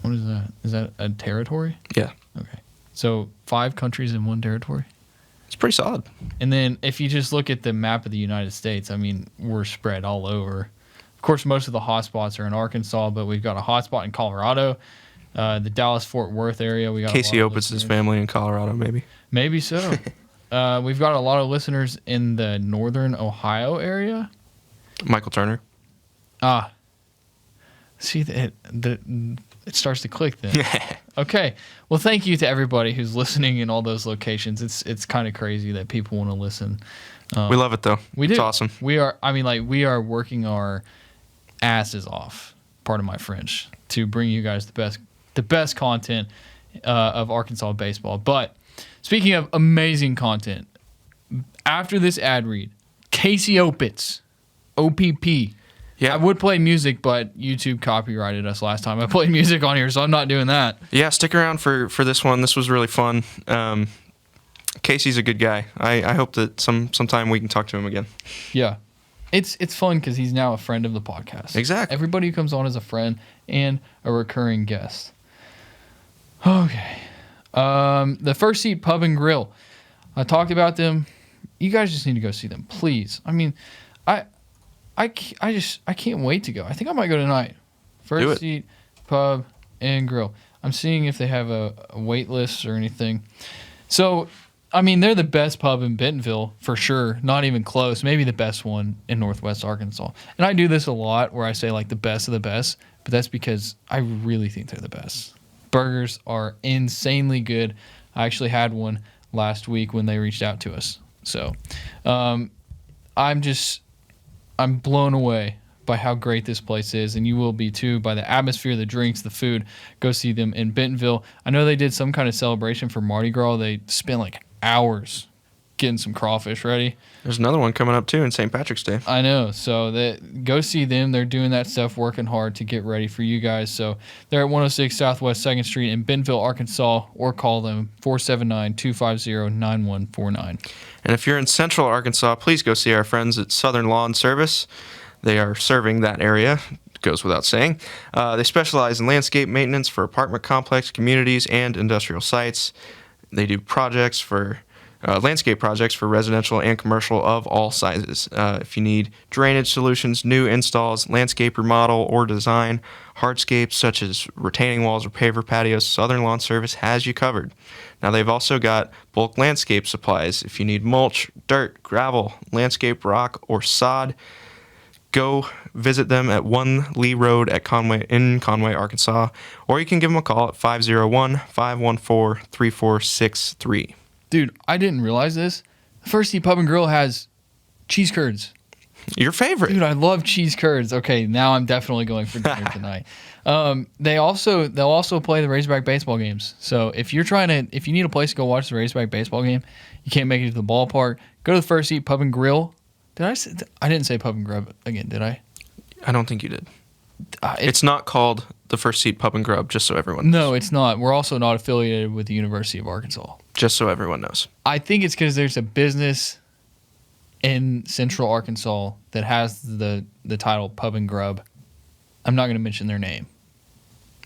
Speaker 2: What is that? Is that a territory?
Speaker 3: Yeah.
Speaker 2: Okay. So 5 countries in 1 territory?
Speaker 3: It's pretty solid. And
Speaker 2: then if you just look at the map of the United States, I mean, we're spread all over. Of course, most of the hotspots are in Arkansas, but we've got a hotspot in Colorado. The Dallas-Fort Worth area. We got
Speaker 3: Casey Opitz's family in Colorado, maybe.
Speaker 2: Maybe so. We've got a lot of listeners in the northern Ohio area.
Speaker 3: Michael Turner.
Speaker 2: See, it starts to click then. Okay. Well, thank you to everybody who's listening in all those locations. It's kind of crazy that people want to listen.
Speaker 3: We love it, though. It's awesome.
Speaker 2: We are working our asses off, pardon my French, to bring you guys the best content of Arkansas baseball. But speaking of amazing content, after this ad read, Casey Opitz, OPP. Yeah, I would play music, but YouTube copyrighted us last time I played music on here, so I'm not doing that.
Speaker 3: Yeah, stick around for this one. This was really fun. Casey's a good guy. I hope that sometime we can talk to him again.
Speaker 2: Yeah. It's fun because he's now a friend of the podcast.
Speaker 3: Exactly.
Speaker 2: Everybody who comes on is a friend and a recurring guest. Okay. The First Seat Pub and Grill. I talked about them. You guys just need to go see them, please. I mean, I can't wait to go. I think I might go tonight. First Seat Pub and Grill. I'm seeing if they have a wait list or anything. So, I mean, they're the best pub in Bentonville, for sure. Not even close. Maybe the best one in Northwest Arkansas. And I do this a lot where I say, like, the best of the best. But that's because I really think they're the best. Burgers are insanely good. I actually had one last week when they reached out to us. So, I'm blown away by how great this place is, and you will be too by the atmosphere, the drinks, the food. Go see them in Bentonville. I know they did some kind of celebration for Mardi Gras. They spent like hours getting some crawfish ready.
Speaker 3: There's another one coming up too in St. Patrick's Day.
Speaker 2: I know. So go see them. They're doing that stuff, working hard to get ready for you guys. So they're at 106 Southwest 2nd Street in Bentonville, Arkansas, or call them 479-250-9149.
Speaker 3: And if you're in Central Arkansas, please go see our friends at Southern Lawn Service. They are serving that area. Goes without saying. They specialize in landscape maintenance for apartment complex, communities, and industrial sites. They do projects for landscape projects for residential and commercial of all sizes. If you need drainage solutions, new installs, landscape remodel or design, hardscapes such as retaining walls or paver patios, Southern Lawn Service has you covered. Now they've also got bulk landscape supplies. If you need mulch, dirt, gravel, landscape rock, or sod, go visit them at 1 Lee Road at Conway, Arkansas, or you can give them a call at 501-514-3463.
Speaker 2: Dude, I didn't realize this. The First Seat Pub and Grill has cheese curds.
Speaker 3: Your favorite.
Speaker 2: Dude, I love cheese curds. Okay, now I'm definitely going for dinner tonight. They'll also play the Razorback baseball games. So if you need a place to go watch the Razorback baseball game, you can't make it to the ballpark, go to the First Seat Pub and Grill. I didn't say Pub and Grub again, did I?
Speaker 3: I don't think you did. It's not called the First Seat Pub and Grub, just so everyone knows.
Speaker 2: No, it's not. We're also not affiliated with the University of Arkansas.
Speaker 3: Just so everyone knows.
Speaker 2: I think it's because there's a business in Central Arkansas that has the title Pub and Grub. I'm not going to mention their name.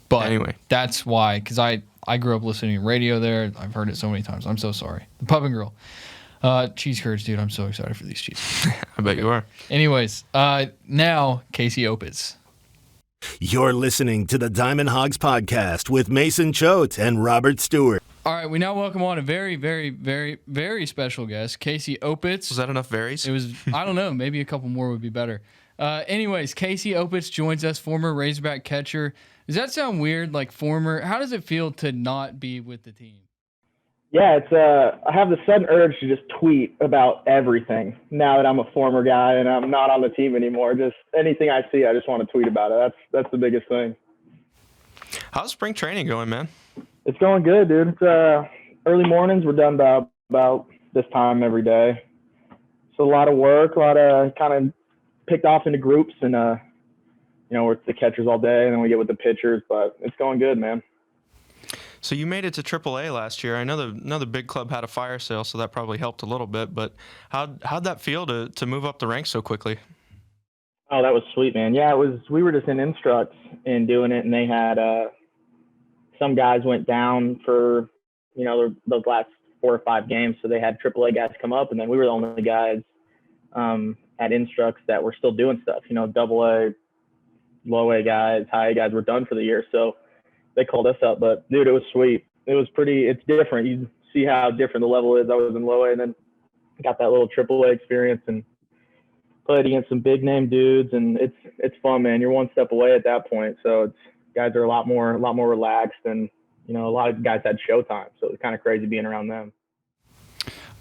Speaker 2: But anyway, that's why, because I grew up listening to radio there. I've heard it so many times. I'm so sorry. The Pub and Grill. Cheese curds, dude. I'm so excited for these cheese.
Speaker 3: I bet you are.
Speaker 2: Anyways, now Casey Opitz.
Speaker 1: You're listening to the Diamond Hogs podcast with Mason Choate and Robert Stewart.
Speaker 2: All right, we now welcome on a very, very, very, very special guest, Casey Opitz.
Speaker 3: Was that enough varies?
Speaker 2: It was. I don't know. Maybe a couple more would be better. Anyways, Casey Opitz joins us, former Razorback catcher. Does that sound weird? Like former? How does it feel to not be with the team?
Speaker 4: Yeah, it's I have the sudden urge to just tweet about everything now that I'm a former guy and I'm not on the team anymore. Just anything I see, I just want to tweet about it. That's the biggest thing.
Speaker 3: How's spring training going, man?
Speaker 4: It's going good, dude. It's early mornings. We're done about this time every day. So a lot of work, a lot of kind of picked off into groups, and we're with the catchers all day, and then we get with the pitchers. But it's going good, man.
Speaker 3: So you made it to AAA last year. I know another big club had a fire sale, so that probably helped a little bit. But how'd that feel to move up the ranks so quickly?
Speaker 4: Oh, that was sweet, man. Yeah, it was. We were just in instructs and doing it, and they had some guys went down for those last 4 or 5 games, so they had AAA guys come up, and then we were the only guys at instructs that were still doing stuff. AA, low A guys, high A guys were done for the year, so they called us up. But dude, it was sweet. It was it's different. You see how different the level is. I was in low A and then got that little AAA experience and played against some big name dudes, and it's fun, man. You're one step away at that point. So guys are a lot more relaxed, and a lot of guys had showtime. So it's kind of crazy being around them.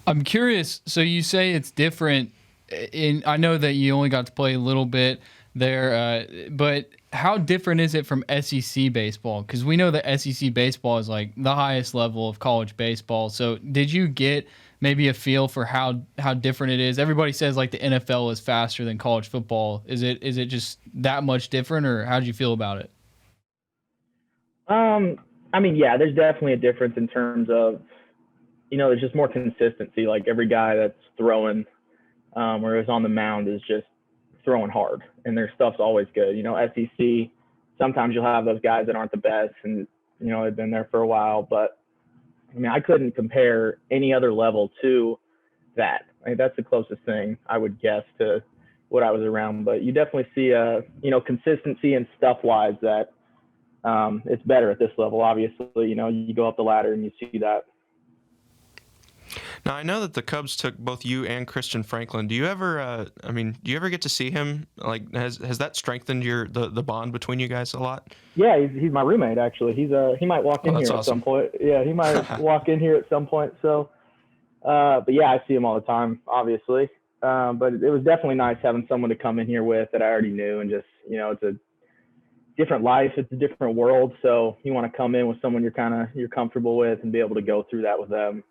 Speaker 2: I'm curious. So you say it's different. I know that you only got to play a little bit there, but how different is it from SEC baseball? Because we know that SEC baseball is like the highest level of college baseball. So did you get maybe a feel for how different it is? Everybody says like the NFL is faster than college football. Is it just that much different, or how did you feel about it?
Speaker 4: I mean, yeah, there's definitely a difference in terms of, there's just more consistency. Like every guy that's throwing, or is on the mound is just throwing hard, and their stuff's always good. SEC, sometimes you'll have those guys that aren't the best, and they've been there for a while. But I mean, I couldn't compare any other level to that. I mean, that's the closest thing I would guess to what I was around. But you definitely see consistency and stuff wise that it's better at this level. Obviously, you go up the ladder and you see that.
Speaker 3: Now, I know that the Cubs took both you and Christian Franklin. Do you ever get to see him? Like, has that strengthened the bond between you guys a lot?
Speaker 4: Yeah, he's my roommate, actually. He might walk in here at some point. Yeah, he might walk in here at some point. So, but yeah, I see him all the time, obviously. But it was definitely nice having someone to come in here with that I already knew, and just, it's a different life. It's a different world. So you want to come in with someone you're comfortable with and be able to go through that with them.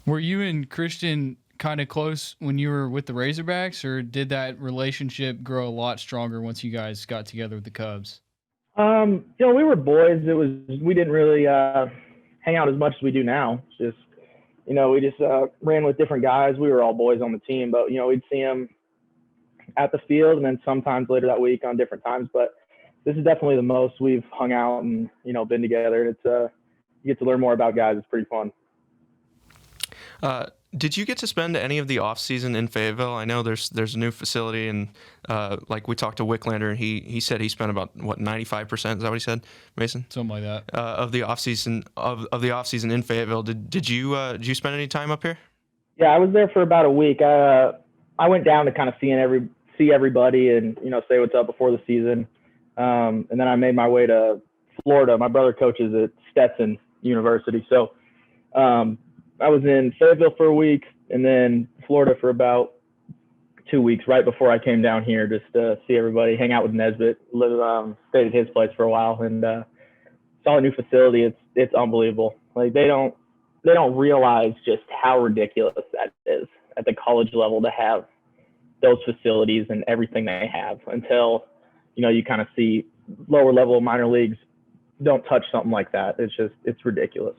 Speaker 2: Were you and Christian kind of close when you were with the Razorbacks, or did that relationship grow a lot stronger once you guys got together with the Cubs?
Speaker 4: We were boys. We didn't really hang out as much as we do now. It's just, we just ran with different guys. We were all boys on the team, but, we'd see them at the field and then sometimes later that week on different times. But this is definitely the most we've hung out and, been together. It's you get to learn more about guys. It's pretty fun.
Speaker 3: Did you get to spend any of the off season in Fayetteville? I know there's a new facility, and like we talked to Wicklander, and he said he spent about 95%. Is that what he said, Mason?
Speaker 2: Something like that.
Speaker 3: Of the off season in Fayetteville. Did you spend any time up here?
Speaker 4: Yeah, I was there for about a week. I went down to kind of see everybody and say what's up before the season, and then I made my way to Florida. My brother coaches at Stetson University, so. I was in Fayetteville for a week and then Florida for about 2 weeks right before I came down here just to see everybody, hang out with Nesbitt, stayed at his place for a while, and saw a new facility. It's unbelievable. Like they don't realize just how ridiculous that is at the college level to have those facilities and everything they have until, you kind of see lower level minor leagues don't touch something like that. It's ridiculous.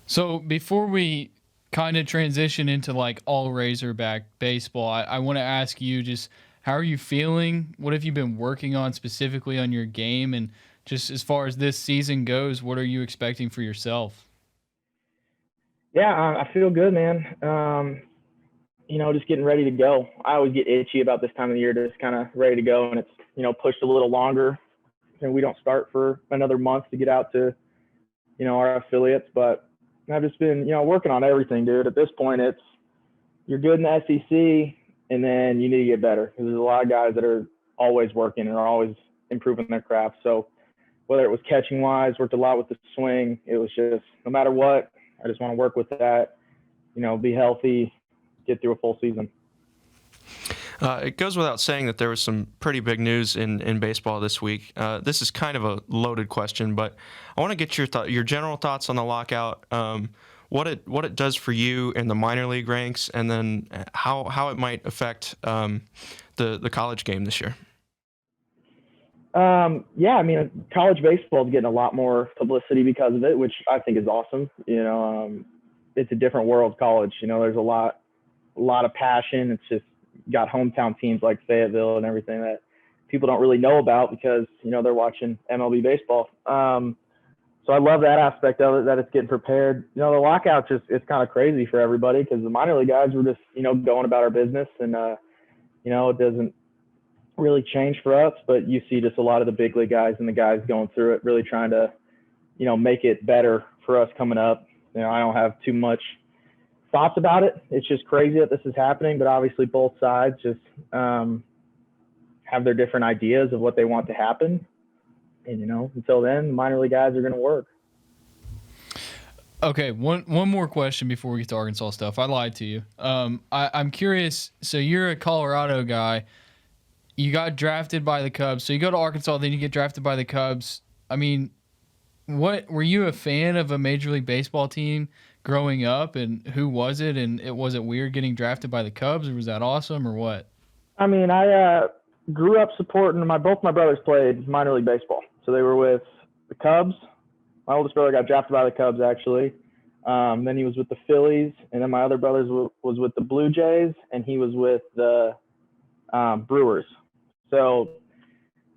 Speaker 2: So before we kind of transition into like all Razorback baseball, I want to ask you just how are you feeling? What have you been working on specifically on your game? And just as far as this season goes, what are you expecting for yourself?
Speaker 4: Yeah, I feel good, man. Just getting ready to go. I always get itchy about this time of the year, just kind of ready to go. And it's, pushed a little longer. And we don't start for another month to get out to, our affiliates, but I've just been, working on everything, dude. At this point, you're good in the SEC, and then you need to get better because there's a lot of guys that are always working and are always improving their craft. So whether it was catching wise, worked a lot with the swing. It was just no matter what, I just want to work with that, be healthy, get through a full season.
Speaker 3: It goes without saying that there was some pretty big news in baseball this week. This is kind of a loaded question, but I want to get your general thoughts on the lockout, what it does for you in the minor league ranks, and then how it might affect the college game this year.
Speaker 4: College baseball is getting a lot more publicity because of it, which I think is awesome. It's a different world, college. There's a lot of passion. It's just got hometown teams like Fayetteville and everything that people don't really know about because, they're watching MLB baseball. So I love that aspect of it, that it's getting prepared. The lockout's it's kind of crazy for everybody because the minor league guys were just, going about our business and, it doesn't really change for us, but you see just a lot of the big league guys and the guys going through it, really trying to, make it better for us coming up. I don't have too much thoughts about it. It's just crazy that this is happening, but obviously both sides just have their different ideas of what they want to happen. And, until then, the minor league guys are going to work.
Speaker 2: Okay, one more question before we get to Arkansas stuff. I lied to you. I'm curious. So you're a Colorado guy. You got drafted by the Cubs. So you go to Arkansas, then you get drafted by the Cubs. I mean, what were you a fan of a Major League Baseball team growing up, and who was it? And was it weird getting drafted by the Cubs, or was that awesome, or what?
Speaker 4: I mean, I grew up supporting both my brothers played minor league baseball, so they were with the Cubs. My oldest brother got drafted by the Cubs, actually. Then he was with the Phillies, and then my other brother was with the Blue Jays, and he was with the Brewers. So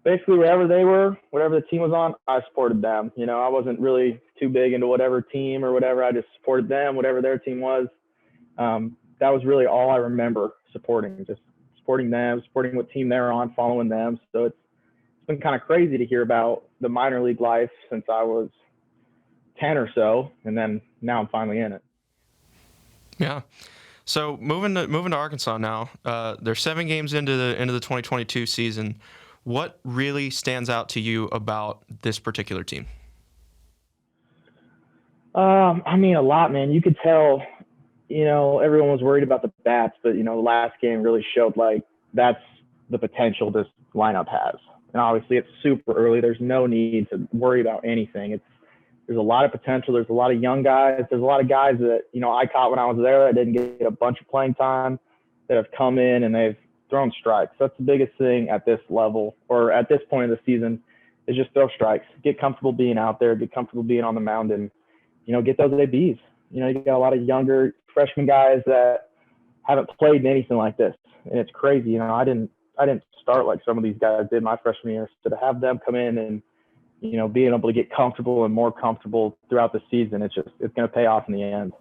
Speaker 4: basically, wherever they were, whatever the team was on, I supported them. I wasn't really too big into whatever team or whatever. I just supported them, whatever their team was. That was really all I remember supporting, just supporting them, supporting what team they're on, following them. So it's been kind of crazy to hear about the minor league life since I was 10 or so, and then now I'm finally in it.
Speaker 3: Yeah. So moving to Arkansas now, they're 7 games into the 2022 season. What really stands out to you about this particular team?
Speaker 4: A lot, man. You could tell everyone was worried about the bats, but, the last game really showed like that's the potential this lineup has. And obviously it's super early. There's no need to worry about anything. There's a lot of potential. There's a lot of young guys. There's a lot of guys that, I caught when I was there that didn't get a bunch of playing time that have come in and they've thrown strikes. That's the biggest thing at this level or at this point of the season is just throw strikes. Get comfortable being out there. Get comfortable being on the mound and, get those ABs. You got a lot of younger freshman guys that haven't played in anything like this. And it's crazy. I didn't start like some of these guys did my freshman year. So to have them come in and, being able to get comfortable and more comfortable throughout the season, it's going to pay off in the end.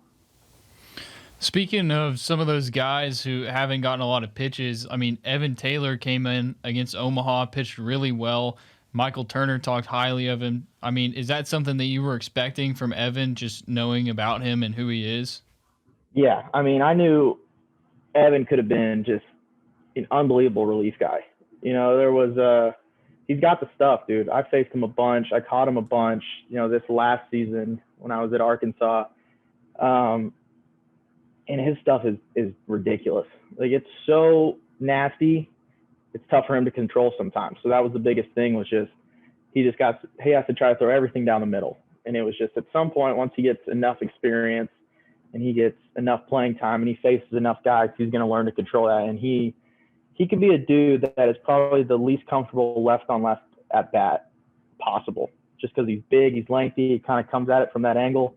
Speaker 2: Speaking of some of those guys who haven't gotten a lot of pitches, Evan Taylor came in against Omaha, pitched really well. Michael Turner talked highly of him. Is that something that you were expecting from Evan, just knowing about him and who he is?
Speaker 4: Yeah. I knew Evan could have been just an unbelievable relief guy. He's got the stuff, dude. I faced him a bunch. I caught him a bunch, this last season when I was at Arkansas. And his stuff is ridiculous. Like, it's so nasty. It's tough for him to control sometimes. So that was the biggest thing was just he has to try to throw everything down the middle. And it was just at some point, once he gets enough experience and he gets enough playing time and he faces enough guys, he's going to learn to control that. And he can be a dude that is probably the least comfortable left on left at bat possible, just because he's big, he's lengthy, he kind of comes at it from that angle,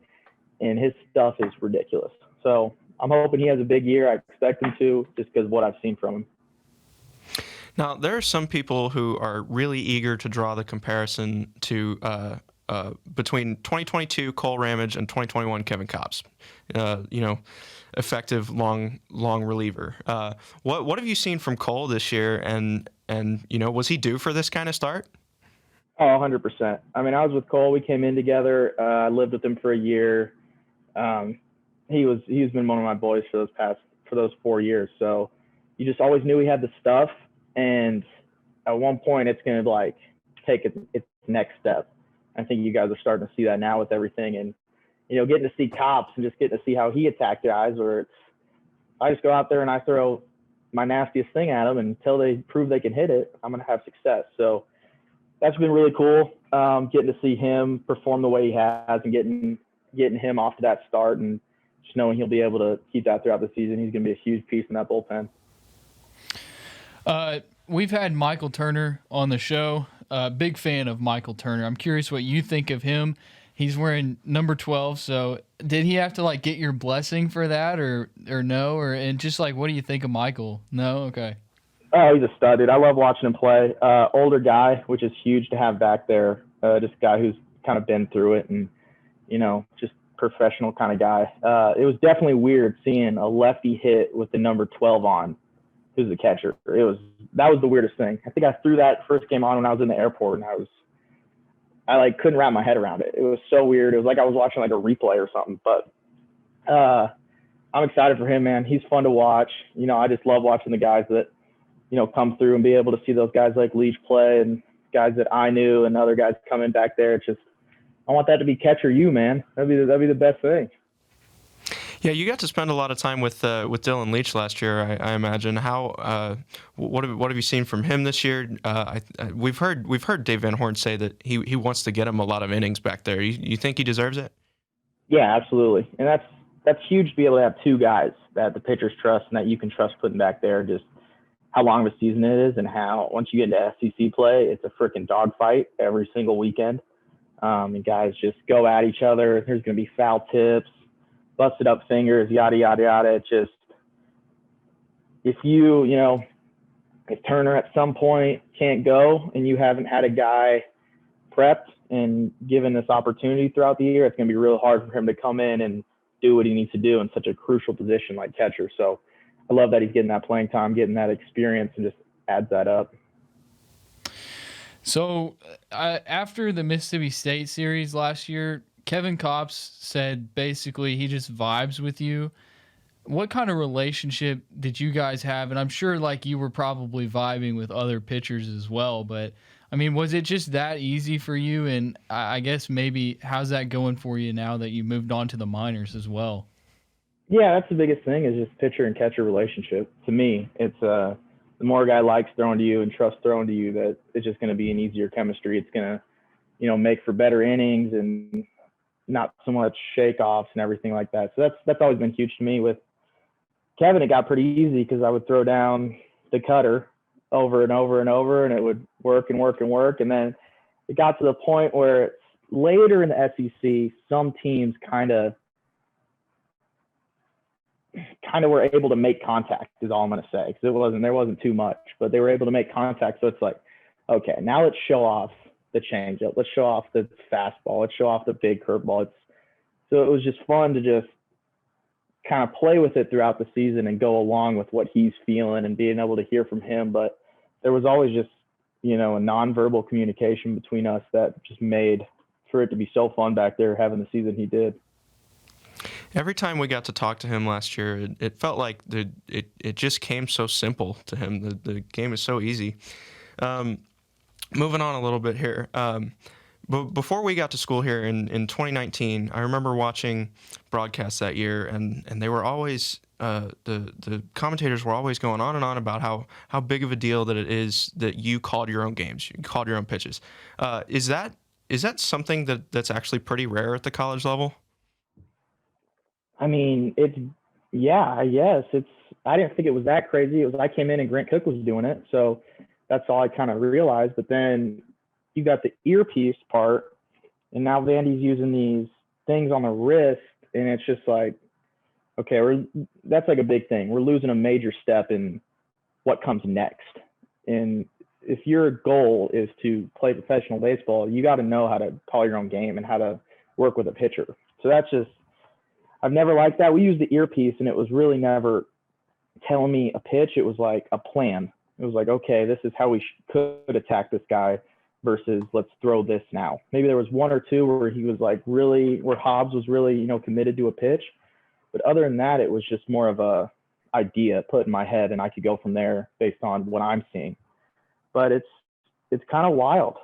Speaker 4: and his stuff is ridiculous. So I'm hoping he has a big year. I expect him to, just because of what I've seen from him.
Speaker 3: Now, there are some people who are really eager to draw the comparison to between 2022 Cole Ramage and 2021 Kevin Kopps. Effective long reliever. What have you seen from Cole this year? And was he due for this kind of start?
Speaker 4: Oh, 100%. I was with Cole. We came in together. I lived with him for a year. He's been one of my boys for those 4 years. So you just always knew he had the stuff. And at one point, it's going to take its next step. I think you guys are starting to see that now with everything. And getting to see Kopps and just getting to see how he attacked guys, where I just go out there and I throw my nastiest thing at them, and until they prove they can hit it, I'm going to have success. So that's been really cool, getting to see him perform the way he has and getting him off to that start, and just knowing he'll be able to keep that throughout the season. He's going to be a huge piece in that bullpen.
Speaker 2: We've had Michael Turner on the show. Big fan of Michael Turner. I'm curious what you think of him. He's wearing number 12, so did he have to get your blessing for that or no? And just what do you think of Michael? No? Okay.
Speaker 4: Oh, he's a stud, dude. I love watching him play. Older guy, which is huge to have back there. Just a guy who's kind of been through it and, just professional kind of guy. It was definitely weird seeing a lefty hit with the number 12 on, who's the catcher. That was the weirdest thing. I think I threw that first game on when I was in the airport, and I couldn't wrap my head around it. It was so weird. It was like I was watching a replay or something. But I'm excited for him, man. He's fun to watch. I just love watching the guys that, come through and be able to see those guys like Leach play and guys that I knew and other guys coming back there. It's just, I want that to be catcher you, man. That'd be the best thing.
Speaker 3: Yeah, you got to spend a lot of time with Dylan Leach last year, I imagine. How what have you seen from him this year? We've heard Dave Van Horn say that he wants to get him a lot of innings back there. You think he deserves it?
Speaker 4: Yeah, absolutely, and that's huge to be able to have two guys that the pitchers trust and that you can trust putting back there. Just how long of a season it is, and how once you get into SEC play, it's a freaking dogfight every single weekend. And guys just go at each other. There's going to be foul tips, busted up fingers, yada, yada, yada. It's just, if if Turner at some point can't go and you haven't had a guy prepped and given this opportunity throughout the year, it's going to be real hard for him to come in and do what he needs to do in such a crucial position like catcher. So I love that he's getting that playing time, getting that experience, and just adds that up.
Speaker 2: So after the Mississippi State series last year, Kevin Kopps said basically he just vibes with you. What kind of relationship did you guys have? And I'm sure you were probably vibing with other pitchers as well, but was it just that easy for you? And I guess maybe how's that going for you now that you moved on to the minors as well?
Speaker 4: Yeah, that's the biggest thing is just pitcher and catcher relationship. To me, it's the more a guy likes throwing to you and trusts throwing to you, that it's just going to be an easier chemistry. It's going to, make for better innings and not so much shake-offs and everything like that. So that's always been huge to me. With Kevin, it got pretty easy because I would throw down the cutter over and over and over, and it would work and work and work. And then it got to the point where it's later in the SEC, some teams kind of were able to make contact is all I'm going to say. Because there wasn't too much, but they were able to make contact. So it's like, okay, now let's show off the changeup. Let's show off the fastball. Let's show off the big curveball. So it was just fun to just kind of play with it throughout the season and go along with what he's feeling and being able to hear from him. But there was always just, a nonverbal communication between us that just made for it to be so fun back there having the season he did.
Speaker 3: Every time we got to talk to him last year, it felt like it just came so simple to him. The game is so easy. Moving on a little bit here. But before we got to school here in 2019, I remember watching broadcasts that year, and they were always the commentators were always going on and on about how big of a deal that it is that you called your own games, you called your own pitches. Is that something that's actually pretty rare at the college level?
Speaker 4: I mean, I didn't think it was that crazy. It was I came in and Grant Cook was doing it, so that's all I kind of realized. But then you got the earpiece part, and now Vandy's using these things on the wrist, and it's just like, okay, that's like a big thing. We're losing a major step in what comes next. And if your goal is to play professional baseball, you got to know how to call your own game and how to work with a pitcher. So that's just, I've never liked that. We used the earpiece, and it was really never telling me a pitch. It was like a plan. It was like, okay, this is how we could attack this guy versus let's throw this now. Maybe there was one or two where he was like where Hobbs was really, committed to a pitch. But other than that, it was just more of a idea put in my head, and I could go from there based on what I'm seeing. But it's kind of wild.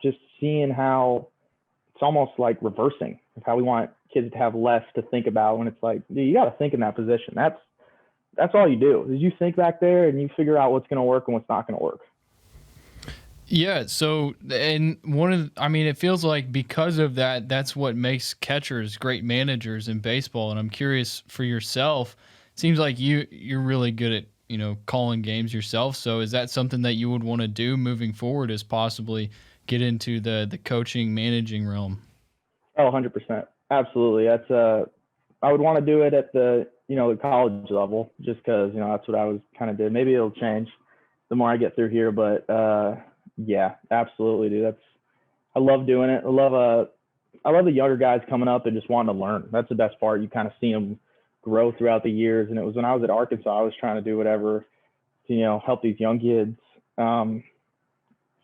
Speaker 4: Just seeing how it's almost like reversing of how we want kids to have less to think about when it's like, dude, you got to think in that position. That's all you do is you think back there and you figure out what's going to work and what's not going to work.
Speaker 2: Yeah. So, and it feels like because of that, that's what makes catchers great managers in baseball. And I'm curious for yourself, it seems like you're really good at, calling games yourself. So is that something that you would want to do moving forward, is possibly get into the coaching, managing realm?
Speaker 4: Oh, 100%. Absolutely. That's I would want to do it at the, the college level, just because, that's what I was kind of did. Maybe it'll change the more I get through here, but yeah, absolutely, dude. I love doing it. I love the younger guys coming up and just wanting to learn. That's the best part. You kind of see them grow throughout the years. And it was when I was at Arkansas, I was trying to do whatever to, help these young kids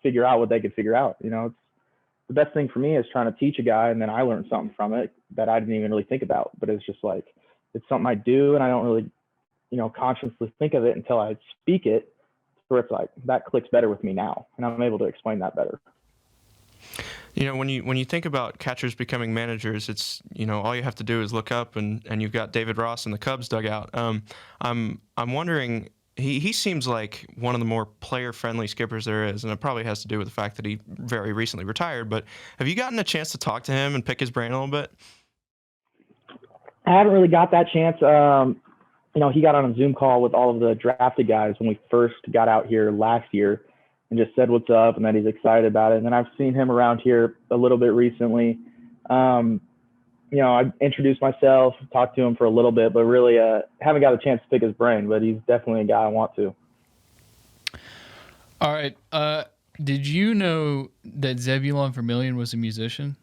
Speaker 4: figure out what they could figure out. It's the best thing for me is trying to teach a guy, and then I learned something from it that I didn't even really think about. But it's just like, it's something I do, and I don't really, consciously think of it until I speak it, where it's like, that clicks better with me now, and I'm able to explain that better.
Speaker 3: When you think about catchers becoming managers, it's, all you have to do is look up and you've got David Ross in the Cubs dugout. I'm wondering, he seems like one of the more player-friendly skippers there is, and it probably has to do with the fact that he very recently retired. But have you gotten a chance to talk to him and pick his brain a little bit?
Speaker 4: I haven't really got that chance. He got on a Zoom call with all of the drafted guys when we first got out here last year and just said what's up and that he's excited about it. And then I've seen him around here a little bit recently. I introduced myself, talked to him for a little bit, but really haven't got a chance to pick his brain, but he's definitely a guy I want to.
Speaker 2: All right. Did you know that Zebulon Vermillion was a musician?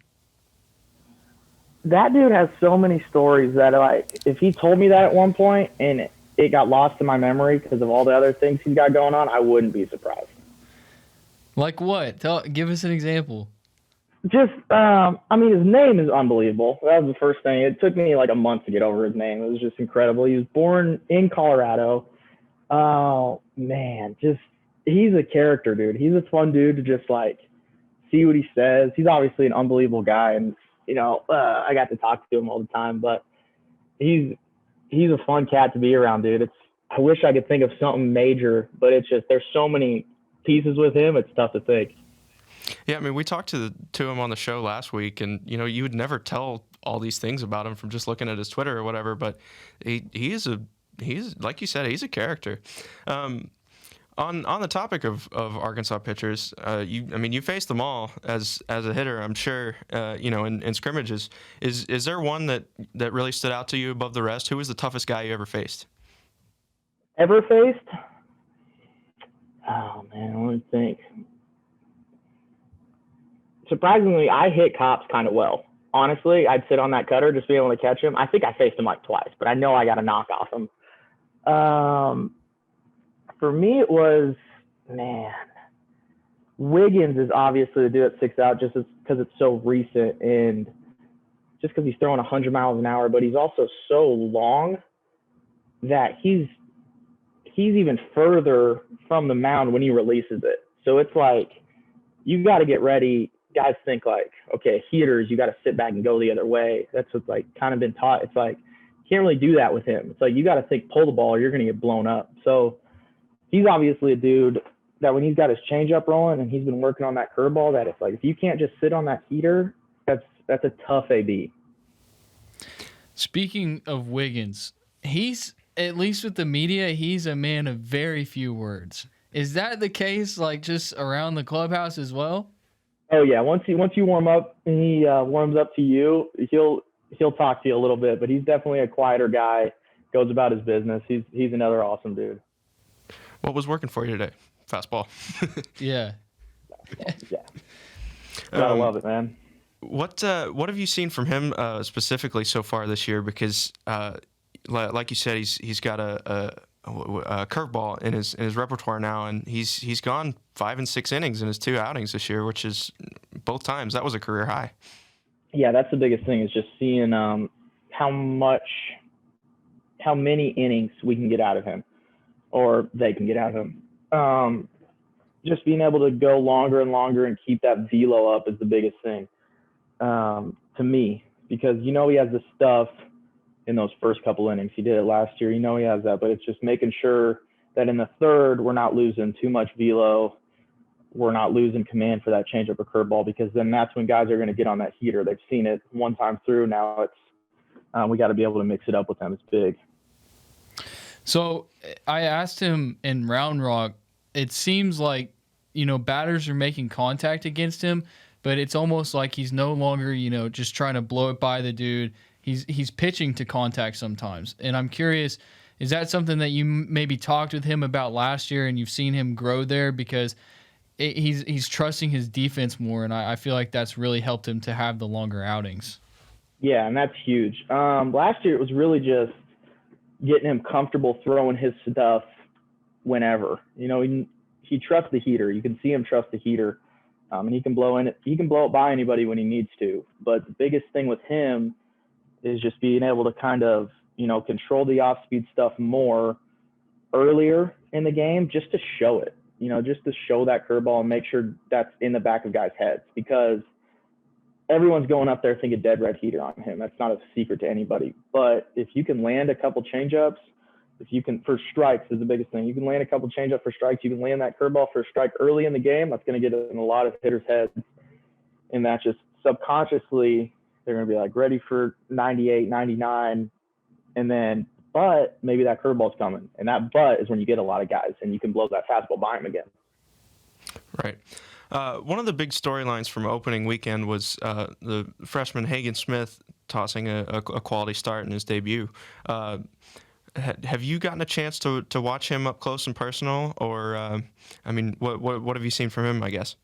Speaker 4: That dude has so many stories that, like, if he told me that at one point and it got lost in my memory because of all the other things he's got going on, I wouldn't be surprised.
Speaker 2: Like what? Give us an example.
Speaker 4: Just, his name is unbelievable. That was the first thing. It took me like a month to get over his name. It was just incredible. He was born in Colorado. Oh, man, he's a character, dude. He's a fun dude to just, like, see what he says. He's obviously an unbelievable guy, and, I got to talk to him all the time. But he's a fun cat to be around, dude. I wish I could think of something major, but it's just there's so many pieces with him. It's tough to think.
Speaker 3: Yeah, I mean, we talked to him on the show last week, and you would never tell all these things about him from just looking at his Twitter or whatever. But he's like you said, he's a character. On the topic of Arkansas pitchers, you faced them all as a hitter. I'm sure in scrimmages. Is there one that really stood out to you above the rest? Who was the toughest guy you ever faced?
Speaker 4: Ever faced? Oh man, let me think. Surprisingly, I hit Cops kind of well. Honestly, I'd sit on that cutter, just be able to catch him. I think I faced him like twice, but I know I got a knock off him. For me, it was, Wiggins is obviously the dude that sticks out just because it's so recent and just because he's throwing 100 miles an hour, but he's also so long that he's even further from the mound when he releases it. So it's like you got to get ready. Guys think like, okay, heaters, you got to sit back and go the other way. That's what's like kind of been taught. It's like you can't really do that with him. It's like you got to think pull the ball or you're going to get blown up. So he's obviously a dude that when he's got his changeup rolling and he's been working on that curveball, that it's like if you can't just sit on that heater, that's a tough AB.
Speaker 2: Speaking of Wiggins, he's, at least with the media, he's a man of very few words. Is that the case, like just around the clubhouse as well?
Speaker 4: Oh yeah, once you warm up and he warms up to you, he'll talk to you a little bit, but he's definitely a quieter guy. Goes about his business. He's another awesome dude.
Speaker 3: What was working for you today? Fastball.
Speaker 2: Yeah.
Speaker 4: Yeah. Gotta love it, man.
Speaker 3: What have you seen from him specifically so far this year? Because like you said, he's got a curveball in his repertoire now, and he's gone 5 and 6 innings in his 2 outings this year, which is both times that was a career high. Yeah,
Speaker 4: that's the biggest thing is just seeing how many innings we can get out of him, or they can get out of him. Just being able to go longer and longer and keep that velo up is the biggest thing to me, because he has the stuff in those first couple innings. He did it last year. He has that, but it's just making sure that in the third, we're not losing too much velo. We're not losing command for that changeup or curveball, because then that's when guys are going to get on that heater. They've seen it one time through. Now it's we got to be able to mix it up with them. It's big.
Speaker 2: So I asked him in Round Rock, it seems like, batters are making contact against him, but it's almost like he's no longer, just trying to blow it by the dude. He's pitching to contact sometimes. And I'm curious, is that something that you maybe talked with him about last year and you've seen him grow there? Because he's trusting his defense more, and I feel like that's really helped him to have the longer outings.
Speaker 4: Yeah, and that's huge. Last year it was really just getting him comfortable throwing his stuff whenever. He trusts the heater. You can see him trust the heater, and he can blow it by anybody when he needs to. But the biggest thing with him is just being able to kind of, control the off-speed stuff more earlier in the game, just to show it, just to show that curveball and make sure that's in the back of guys' heads, because everyone's going up there thinking dead red heater on him. That's not a secret to anybody. But if you can land a couple changeups, for strikes is the biggest thing. You can land a couple changeups for strikes. You can land that curveball for a strike early in the game. That's going to get in a lot of hitters' heads. And that just subconsciously, they're going to be like ready for 98, 99. But maybe that curveball's coming. And that but is when you get a lot of guys and you can blow that fastball by him again.
Speaker 3: Right. One of the big storylines from opening weekend was the freshman Hagen Smith tossing a quality start in his debut. Have you gotten a chance to watch him up close and personal, or what have you seen from him, I guess?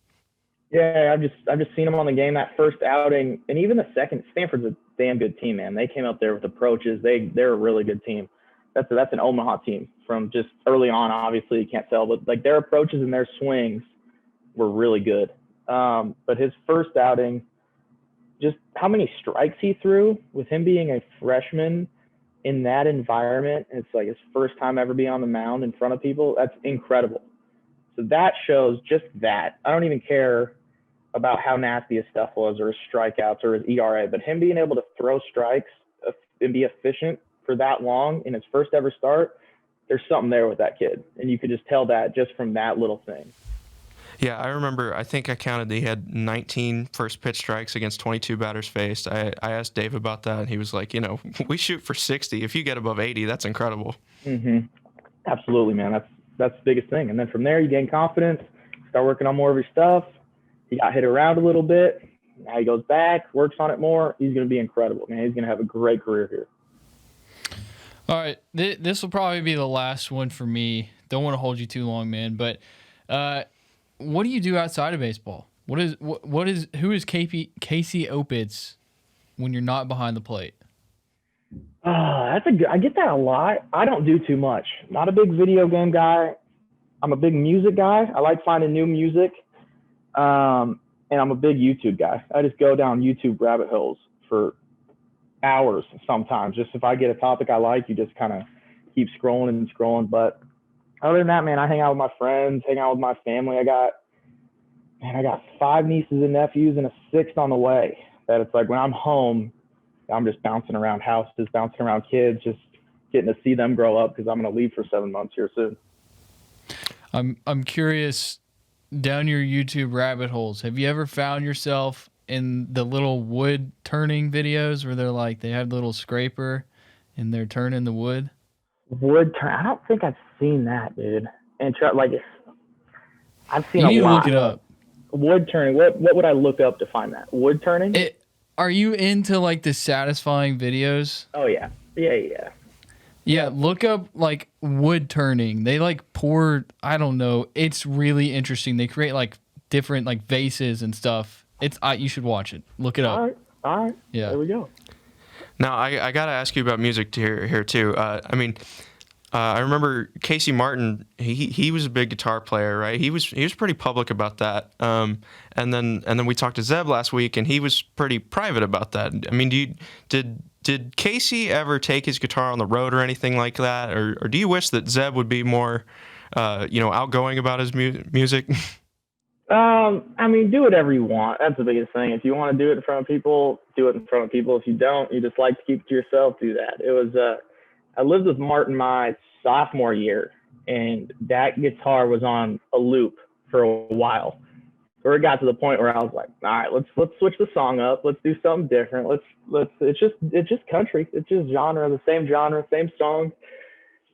Speaker 4: Yeah, I've just seen him on the game that first outing, and even the second. Stanford's a damn good team, man. They came up there with approaches. They're a really good team. That's an Omaha team from just early on. Obviously, you can't tell, but like their approaches and their swings were really good. But his first outing, just how many strikes he threw with him being a freshman in that environment. It's like his first time ever being on the mound in front of people. That's incredible. So that shows just that. I don't even care about how nasty his stuff was or his strikeouts or his ERA, but him being able to throw strikes and be efficient for that long in his first ever start, there's something there with that kid. And you could just tell that just from that little thing.
Speaker 3: Yeah, I remember, I think I counted he had 19 first pitch strikes against 22 batters faced. I asked Dave about that, and he was like, we shoot for 60. If you get above 80, that's incredible.
Speaker 4: Mm-hmm. Absolutely, man. That's the biggest thing. And then from there, you gain confidence, start working on more of your stuff. He got hit around a little bit. Now he goes back, works on it more. He's going to be incredible, man. He's going to have a great career here.
Speaker 2: All right, this will probably be the last one for me. Don't want to hold you too long, man. But what do you do outside of baseball? Who is Casey Opitz when you're not behind the plate?
Speaker 4: I get that a lot. I don't do too much. Not a big video game guy. I'm a big music guy. I like finding new music. And I'm a big YouTube guy. I just go down YouTube rabbit holes for hours sometimes. Just if I get a topic I like, you just kind of keep scrolling and scrolling. But other than that, man, I hang out with my friends, hang out with my family. I got 5 nieces and nephews and a 6th on the way. That it's like when I'm home, I'm just bouncing around houses, bouncing around kids, just getting to see them grow up because I'm going to leave for 7 months here soon.
Speaker 2: I'm curious, down your YouTube rabbit holes, have you ever found yourself in the little wood turning videos where they're like, they have the little scraper and they're turning the wood?
Speaker 4: Wood turn? I don't think I've seen that, dude. And I've seen
Speaker 2: you need
Speaker 4: a
Speaker 2: to
Speaker 4: lot.
Speaker 2: look it up.
Speaker 4: Wood turning. What would I look up to find that? Wood turning?
Speaker 2: Are you into like the satisfying videos?
Speaker 4: Oh yeah.
Speaker 2: Yeah, look up like wood turning. They like pour, I don't know. It's really interesting. They create like different like vases and stuff. You should watch it. Look it up.
Speaker 4: All right.
Speaker 2: Yeah.
Speaker 4: There we go.
Speaker 3: Now, I got to ask you about music here too. I remember Casey Martin. He was a big guitar player, right? He was pretty public about that. And then we talked to Zeb last week, and he was pretty private about that. I mean, did Casey ever take his guitar on the road or anything like that, or do you wish that Zeb would be more, outgoing about his music?
Speaker 4: Do whatever you want. That's the biggest thing. If you want to do it in front of people, do it in front of people. If you don't, you just like to keep it to yourself, do that. It was, I lived with Martin my sophomore year, and that guitar was on a loop for a while. So it got to the point where I was like, all right, let's switch the song up. Let's do something different. It's just country. It's just the same genre, same songs.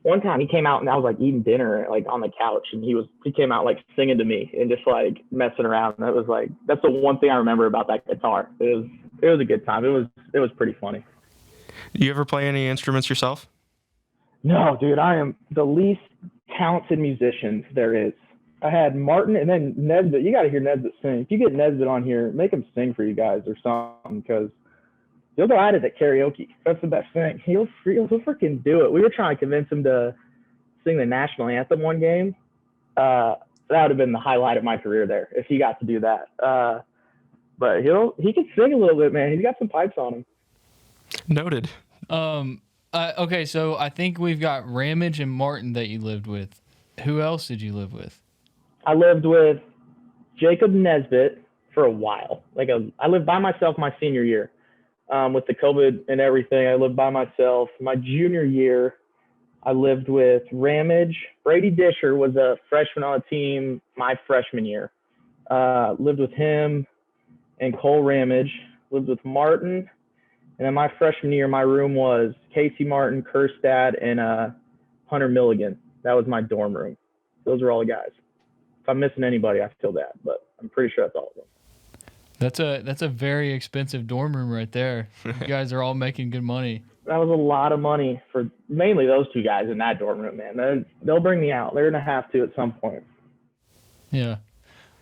Speaker 4: One time he came out and I was like eating dinner like on the couch, and he came out like singing to me and just like messing around. And that's the one thing I remember about that guitar. It was a good time. It was pretty funny.
Speaker 3: You ever play any instruments yourself?
Speaker 4: No, dude, I am the least talented musician there is. I had Martin and then Nesbitt. You got to hear Nesbitt sing. If you get Nesbitt on here, make him sing for you guys or something, because he'll go at it at karaoke. That's the best thing. He'll freaking do it. We were trying to convince him to sing the national anthem one game. That would have been the highlight of my career there if he got to do that. But he can sing a little bit, man. He's got some pipes on him.
Speaker 3: Noted.
Speaker 2: Okay, so I think we've got Ramage and Martin that you lived with. Who else did you live with?
Speaker 4: I lived with Jacob Nesbitt for a while. I lived by myself my senior year. With the COVID and everything, I lived by myself. My junior year, I lived with Ramage. Brady Disher was a freshman on a team my freshman year. Lived with him and Cole Ramage. Lived with Martin. And then my freshman year, my room was Casey Martin, Kerstad, and Hunter Milligan. That was my dorm room. Those are all the guys. If I'm missing anybody, I feel bad, but I'm pretty sure that's all of them.
Speaker 2: That's a very expensive dorm room right there. You guys are all making good money.
Speaker 4: That was a lot of money for mainly those two guys in that dorm room, man. They'll bring me out. They're going to have to at some point.
Speaker 2: Yeah.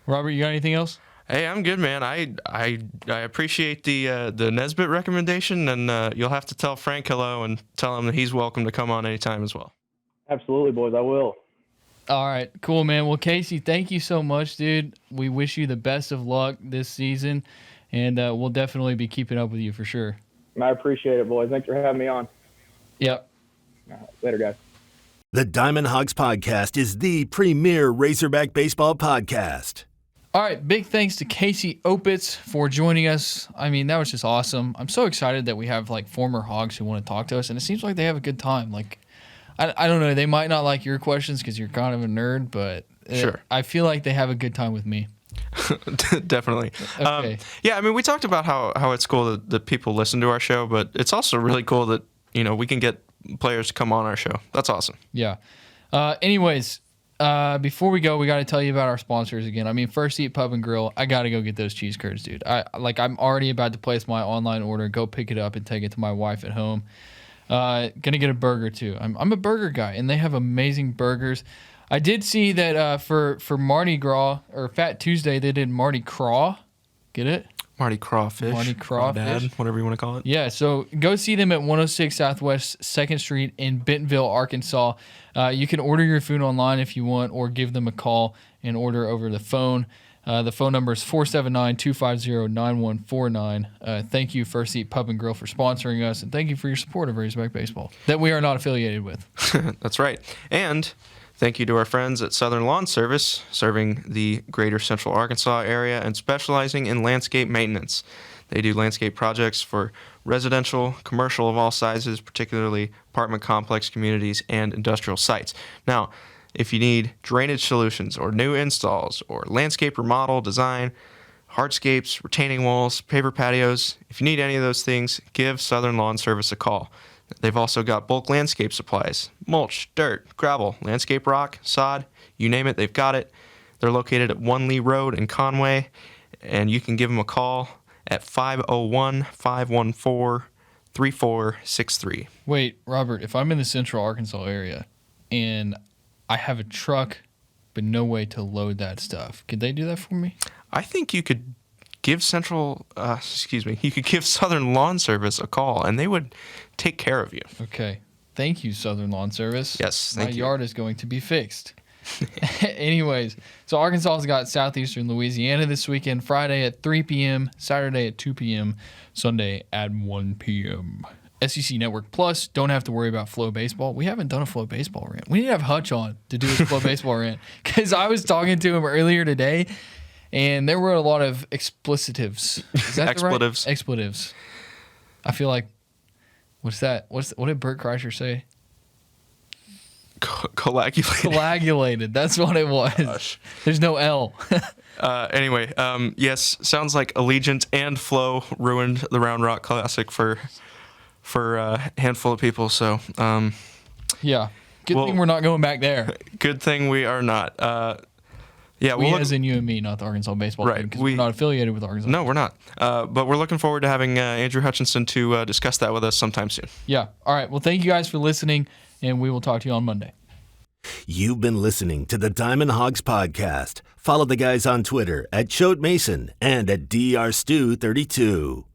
Speaker 2: Robert, you got anything else?
Speaker 3: Hey, I'm good, man. I appreciate the Nesbitt recommendation, and you'll have to tell Frank hello and tell him that he's welcome to come on anytime as well.
Speaker 4: Absolutely, boys. I will.
Speaker 2: All right, cool, man. Well, Casey, thank you so much, dude. We wish you the best of luck this season, and we'll definitely be keeping up with you for sure.
Speaker 4: I appreciate it, boys. Thanks for having me on.
Speaker 2: Yep.
Speaker 4: All right, later, guys.
Speaker 1: The Diamond Hogs Podcast is the premier Razorback baseball podcast.
Speaker 2: All right, big thanks to Casey Opitz for joining us. I mean, that was just awesome. I'm so excited that we have like former Hogs who want to talk to us, and it seems like they have a good time. Like, I don't know, they might not like your questions because you're kind of a nerd, but
Speaker 3: Sure.
Speaker 2: I feel like they have a good time with me.
Speaker 3: Definitely.
Speaker 2: Okay.
Speaker 3: Yeah, I mean, we talked about how it's cool that people listen to our show, but it's also really cool that, we can get players to come on our show. That's awesome.
Speaker 2: Yeah. Anyways, before we go, we got to tell you about our sponsors again. I mean, First Eat Pub and Grill. I got to go get those cheese curds, dude. I'm already about to place my online order, go pick it up and take it to my wife at home. Gonna get a burger too. I'm a burger guy, and they have amazing burgers. I did see that for Mardi Gras or Fat Tuesday, they did Mardi Gras. Get it?
Speaker 3: Mardi Gras fish.
Speaker 2: Mardi Gras
Speaker 3: Dad,
Speaker 2: fish.
Speaker 3: whatever you want to call it.
Speaker 2: Yeah, so go see them at 106 Southwest 2nd Street in Bentonville, Arkansas. You can order your food online if you want, or give them a call and order over the phone. The phone number is 479-250-9149. Thank you, First Eat Pub and Grill, for sponsoring us, and thank you for your support of Razorback Baseball that we are not affiliated with.
Speaker 3: That's right. And thank you to our friends at Southern Lawn Service, serving the greater Central Arkansas area and specializing in landscape maintenance. They do landscape projects for residential, commercial of all sizes, particularly apartment complex communities and industrial sites. Now, if you need drainage solutions or new installs or landscape remodel, design, hardscapes, retaining walls, paver patios, if you need any of those things, give Southern Lawn Service a call. They've also got bulk landscape supplies, mulch, dirt, gravel, landscape rock, sod, you name it, they've got it. They're located at 1 Lee Road in Conway, and you can give them a call at 501-514-3463.
Speaker 2: Wait, Robert, if I'm in the Central Arkansas area and I have a truck but no way to load that stuff, could they do that for me?
Speaker 3: I think you could give you could give Southern Lawn Service a call, and they would take care of you.
Speaker 2: Okay. Thank you, Southern Lawn Service.
Speaker 3: Yes, thank you.
Speaker 2: My yard is going to be fixed. Anyways, so Arkansas's got Southeastern Louisiana this weekend, Friday at 3 p.m., Saturday at 2 p.m., Sunday at 1 p.m. SEC Network Plus, don't have to worry about Flow Baseball. We haven't done a Flow Baseball rant. We need to have Hutch on to do a Flow Baseball rant, because I was talking to him earlier today, and there were a lot of explicitives. Is that
Speaker 3: Expletives.
Speaker 2: Right? Expletives. I feel like, what's that? What did Bert Kreischer say?
Speaker 3: Coagulated.
Speaker 2: Coagulated. That's what it was.
Speaker 3: Gosh.
Speaker 2: There's no L.
Speaker 3: Anyway, yes, sounds like Allegiant and Flow ruined the Round Rock Classic for a handful of people. So,
Speaker 2: Yeah. Good thing we're not going back there.
Speaker 3: Good thing we are not. Yeah,
Speaker 2: we as in you and me, not the Arkansas baseball team, because we're not affiliated with Arkansas.
Speaker 3: No, we're not. But we're looking forward to having Andrew Hutchinson to discuss that with us sometime soon.
Speaker 2: Yeah. All right. Well, thank you guys for listening, and we will talk to you on Monday.
Speaker 1: You've been listening to the Diamond Hogs Podcast. Follow the guys on Twitter at Choate Mason and at drstew32.